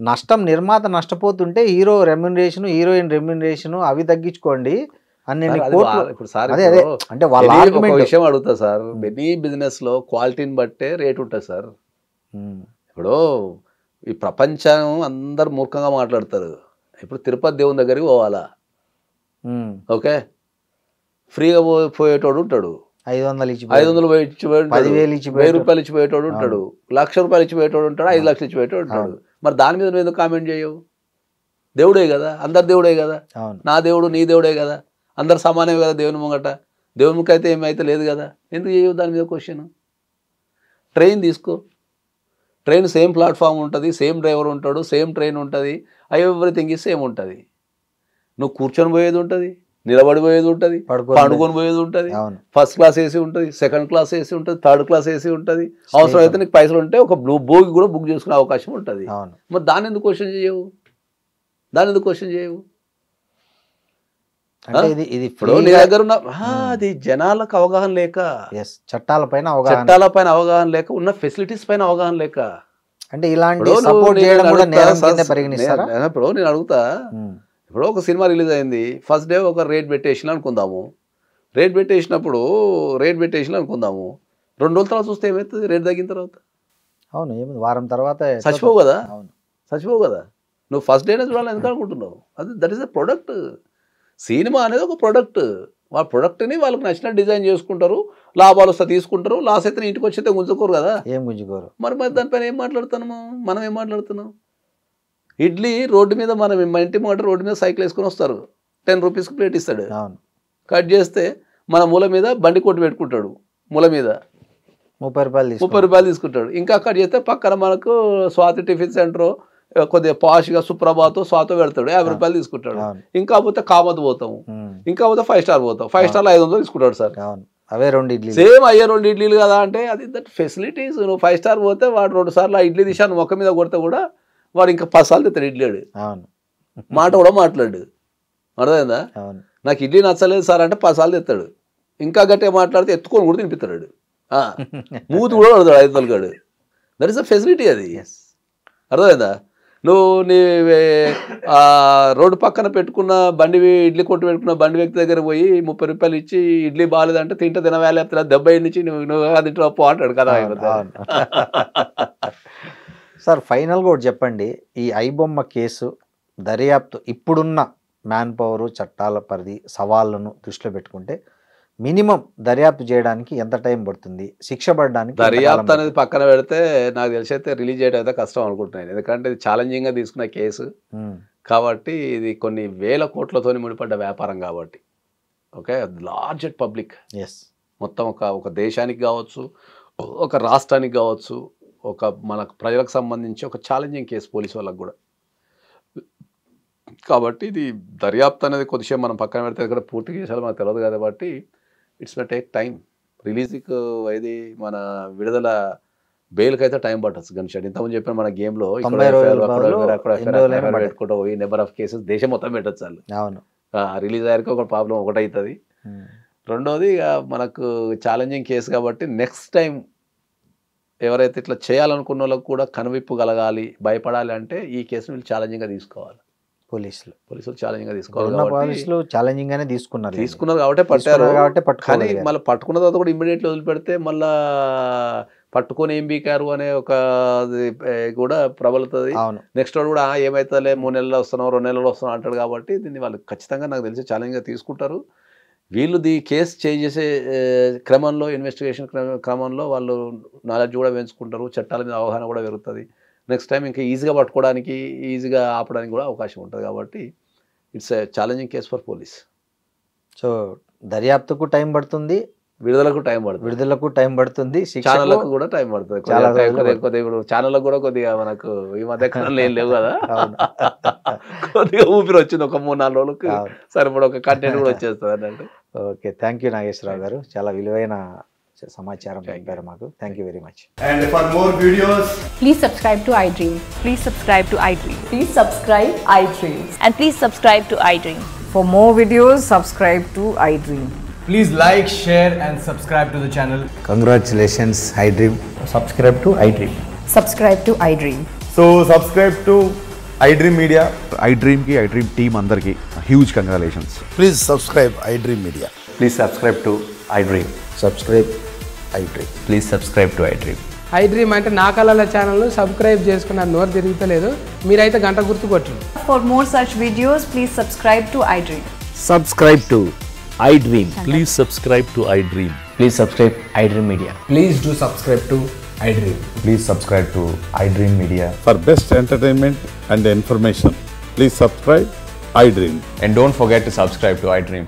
నష్టం నిర్మాత నష్టపోతుంటే హీరో రెమ్యునరేషన్ హీరోయిన్ రెమ్యునరేషన్ అవి తగ్గించుకోండి అని ఇప్పుడు సార్ అంటే వాళ్ళ విషయం అడుగుతా సార్. ఎనీ బిజినెస్ లో క్వాలిటీని బట్టే రేట్ ఉంటుంది సార్. ఇప్పుడు ఈ ప్రపంచం అందరు మూర్ఖంగా మాట్లాడతారు. ఇప్పుడు తిరుపతి దేవుని దగ్గరికి పోవాలా, ఓకే, ఫ్రీగా పోయేటోడు ఉంటాడు, 500 ఇచ్చి 500 ఇచ్చి 10,000 ఇచ్చి 1000 రూపాయలు ఇచ్చి పోయేటోడు ఉంటాడు, 1,00,000 రూపాయలు ఇచ్చి పోయేటోడు ఉంటాడు, 5 లక్షలు ఇచ్చి పోయేటోడు ఉంటాడు. మరి దాని మీద నువ్వు ఎందుకు కామెంట్ చేయవు? దేవుడే కదా, అందరు దేవుడే కదా, నా దేవుడు నీ దేవుడే కదా, అందరు సమానమే కదా దేవుని ముంగట. దేవుని ముఖ అయితే ఏమైతే లేదు కదా, ఎందుకు చేయవు దాని మీద క్వశ్చన్? ట్రైన్ తీసుకో, ట్రైన్ సేమ్ ప్లాట్ఫామ్ ఉంటుంది, సేమ్ డ్రైవర్ ఉంటాడు, సేమ్ ట్రైన్ ఉంటుంది, ఎవ్రీథింగ్ ఈ సేమ్ ఉంటుంది. నువ్వు కూర్చొని పోయేది ఉంటుంది, నిలబడి పోయేది ఉంటుంది, పండుకొని పోయేది ఉంటుంది, ఫస్ట్ క్లాస్ ఏసీ ఉంటుంది, సెకండ్ క్లాస్ ఏసీ ఉంటుంది, థర్డ్ క్లాస్ ఏసీ ఉంటుంది. అవసరం అయితే నీకు పైసలు ఉంటే ఒక బోగి కూడా బుక్ చేసుకునే అవకాశం ఉంటుంది. మరి దాన్ని ఎందుకు క్వశ్చన్ చేయవు? దాన్ని ఎందుకు క్వశ్చన్ చేయవు? ఇప్పుడు నీ దగ్గర ఉన్న అది జనాలకు అవగాహన లేక, చట్టాలపైన అవగాహన లేక, ఉన్న ఫెసిలిటీస్ పైన అవగాహన లేక. అంటే ఇలాంటి సపోర్ట్ చేయడం కూడా నేరం కింద పరిగణిస్తారా? ఇప్పుడు నేను అడుగుతా, ఇప్పుడు ఒక సినిమా రిలీజ్ అయింది, ఫస్ట్ డే ఒక రేట్ పెట్టేసిన అనుకుందాము, రేట్ పెట్టేసినప్పుడు 2 రోజుల తర్వాత చూస్తే ఏమవుతుంది? రేట్ తగ్గిన తర్వాత అవును ఏమైంది, వారం తర్వాత చచ్చిపోవు కదా, చచ్చిపోవు కదా. నువ్వు ఫస్ట్ డేనే చూడాలని ఎందుకు అనుకుంటున్నావు? అది that is a product. Cinema అనేది ఒక ప్రొడక్ట్. వాళ్ళ ప్రొడక్ట్ని వాళ్ళకి నచ్చినట్టు డిజైన్ చేసుకుంటారు, లాభాలు వస్తే తీసుకుంటారు, లాస్ అయితే ఇంటికి వచ్చి గుంజుకోరు కదా. ఏం గుంజుకోరు. మరి దానిపైన ఏం మాట్లాడుతున్నాము మనం? ఏం మాట్లాడుతున్నాం? ఇడ్లీ రోడ్డు మీద మన ఇంటి మాట రోడ్డు మీద సైకిల్ వేసుకొని వస్తారు, 10 రూపీస్కి ప్లేట్ ఇస్తాడు. కట్ చేస్తే మన మూల మీద బండి కొట్టు పెట్టుకుంటాడు, మూల మీద 30 రూపాయలు తీసుకుంటాడు. ఇంకా కట్ చేస్తే పక్కన మనకు స్వాతి టిఫిన్ సెంటర్ కొద్దిగా పాష్గా సుప్రభాతో స్వాతో పెడతాడు, 50 రూపాయలు తీసుకుంటాడు. ఇంకా పోతే కామత్ పోతాము, ఇంకా పోతే 5 స్టార్ పోతాం, 5 స్టార్లో 500 తీసుకుంటాడు సార్. అవే 2 ఇడ్లీ, సేమ్ అయ్యే 2 ఇడ్లీలు కదా. అంటే అది దట్ ఫెసిలిటీస్. నువ్వు 5 స్టార్ పోతే వాడు 2 సార్లు ఆ ఇడ్లీ తీసాను మొక్క మీద కొడితే కూడా వాడు ఇంకా 10 సార్లు తెస్తాడు ఇడ్లీడు, మాట కూడా మాట్లాడు. అర్థమైందా? నాకు ఇడ్లీ నచ్చలేదు సార్ అంటే 10 సార్లు తెస్తాడు. ఇంకా గట్టిగా మాట్లాడితే ఎత్తుకొని కూడా తినిపిస్తాడు, మూతి కూడా పడతాడు 500 కాడు. దట్ ఈస్ అ ఫెసిలిటీ అది. అర్థమైందా? నువ్వు నీ రోడ్డు పక్కన పెట్టుకున్న ఇడ్లీ కొట్టు పెట్టుకున్న బండి వ్యక్తి దగ్గర పోయి 30 రూపాయలు ఇచ్చి ఇడ్లీ బాగాలేదంటే తింటే వేలేపుతా దెబ్బ నుంచి నువ్వు తింటూ పో అంటాడు కదా. సార్ ఫైనల్గా ఒకటి చెప్పండి, ఈ ఐబొమ్మ కేసు దర్యాప్తు ఇప్పుడున్న మ్యాన్ పవరు చట్టాల పరిధి సవాళ్ళను దృష్టిలో పెట్టుకుంటే మినిమం దర్యాప్తు చేయడానికి ఎంత టైం పడుతుంది, శిక్ష పడడానికి? దర్యాప్తు అనేది పక్కన పెడితే నాకు తెలిసి అయితే రిలీజ్ చేయడం అయితే కష్టం అనుకుంటున్నాను. ఎందుకంటే ఇది ఛాలెంజింగ్గా తీసుకున్న కేసు కాబట్టి, ఇది కొన్ని వేల కోట్లతో ముడిపడ్డ వ్యాపారం కాబట్టి. ఓకే, లార్జెస్ట్ పబ్లిక్, మొత్తం ఒక దేశానికి కావచ్చు, ఒక రాష్ట్రానికి కావచ్చు, మన ప్రజలకు సంబంధించి ఒక ఛాలెంజింగ్ కేసు పోలీసు వాళ్ళకు కూడా. కాబట్టి ఇది దర్యాప్తు అనేది కొద్దిసేపు మనం పక్కన పెడితే ఇక్కడ పూర్తి చేసాలో మనకు తెలియదు కాబట్టి ఇట్స్ మే టేక్ టైం. రిలీజ్కి ఇది మన విడుదల బెయిల్కి అయితే టైం పట్టచ్చు. గన్షాట్ ఇంతకుముందు చెప్పిన మన గేమ్లో పెట్టుకుంటూ పోయి నెంబర్ ఆఫ్ కేసెస్ దేశం మొత్తం పెట్టచ్చు వాళ్ళు. రిలీజ్ అయ్యాక ఒక ప్రాబ్లం ఒకటి అవుతుంది, రెండోది ఇక మనకు ఛాలెంజింగ్ కేసు కాబట్టి నెక్స్ట్ టైం ఎవరైతే ఇట్లా చేయాలనుకున్న వాళ్ళకు కూడా కనువిప్పు కలగాలి, భయపడాలి అంటే ఈ కేసును వీళ్ళు ఛాలెంజింగ్గా తీసుకోవాలి. పోలీసులు ఛాలెంజింగ్గా తీసుకోవాలి. పోలీసులు ఛాలెంజింగ్ గానే తీసుకున్నారు కాబట్టి పట్టారు. కానీ పట్టుకోవాలి. మళ్ళీ పట్టుకున్న తర్వాత కూడా ఇమ్మీడియట్లీ వదిలిపెడితే మళ్ళా పట్టుకొని ఏం బీకారు అనే ఒక కూడా ప్రబలుతుంది. నెక్స్ట్ వాడు కూడా ఏమైతుందిలే 3 నెలలు వస్తున్నావు 2 నెలలు వస్తున్నావు అంటాడు. కాబట్టి దీన్ని వాళ్ళు ఖచ్చితంగా నాకు తెలిసి ఛాలెంజ్గా తీసుకుంటారు. వీళ్ళు కేసు చేసే క్రమంలో, ఇన్వెస్టిగేషన్ క్రమంలో వాళ్ళు నాలెడ్జ్ కూడా పెంచుకుంటారు, చట్టాల మీద అవగాహన కూడా పెరుగుతుంది. నెక్స్ట్ టైం ఇంకా ఈజీగా పట్టుకోవడానికి, ఈజీగా ఆపడానికి కూడా అవకాశం ఉంటుంది. కాబట్టి it's a challenging case for police. So దర్యాప్తుకు టైం పడుతుంది, విడుదలకు టైం పడుతుంది, ఛానళ్ళకు కూడా టైం పడుతుంది. ఇప్పుడు ఛానళ్ళకు కూడా కొద్దిగా మనకు ఈ మధ్య కాలంలో ఏం లేవు కదా, కొద్దిగా ఊపిరి వచ్చింది. ఒక 3-4 రోజులకు సరిపడ ఒక కంటెంట్ కూడా వచ్చేస్తుంది అన్నట్టు. ఓకే, థ్యాంక్ యూ నాగేశ్వరరావు గారు, చాలా విలువైన సమాచారం చెప్పారు మాకు. Thank you very much. And for more videos, please subscribe to iDream. Please subscribe to iDream. Please subscribe iDream. And please subscribe to iDream. For more videos, subscribe to iDream. Please like, share and subscribe to the channel. Congratulations, iDream. Subscribe to iDream. Subscribe to iDream. so subscribe to iDream Media. iDream ki iDream team andarki huge congratulations. Please subscribe iDream Media. Please subscribe to iDream. Subscribe iDream. Please subscribe to iDream. iDream అంటే నా కళల channel subscribe చేసుకున్నారు, నోరు తిరుగుతలేదు, మీరైతే గంట గుర్తు కొట్టండి. For more such videos, please subscribe to iDream. Subscribe to iDream. Please subscribe to iDream. Please subscribe iDream Media. Please do subscribe to iDream. Please subscribe to iDream Media. For best entertainment and information, please subscribe iDream. And don't forget to subscribe to iDream.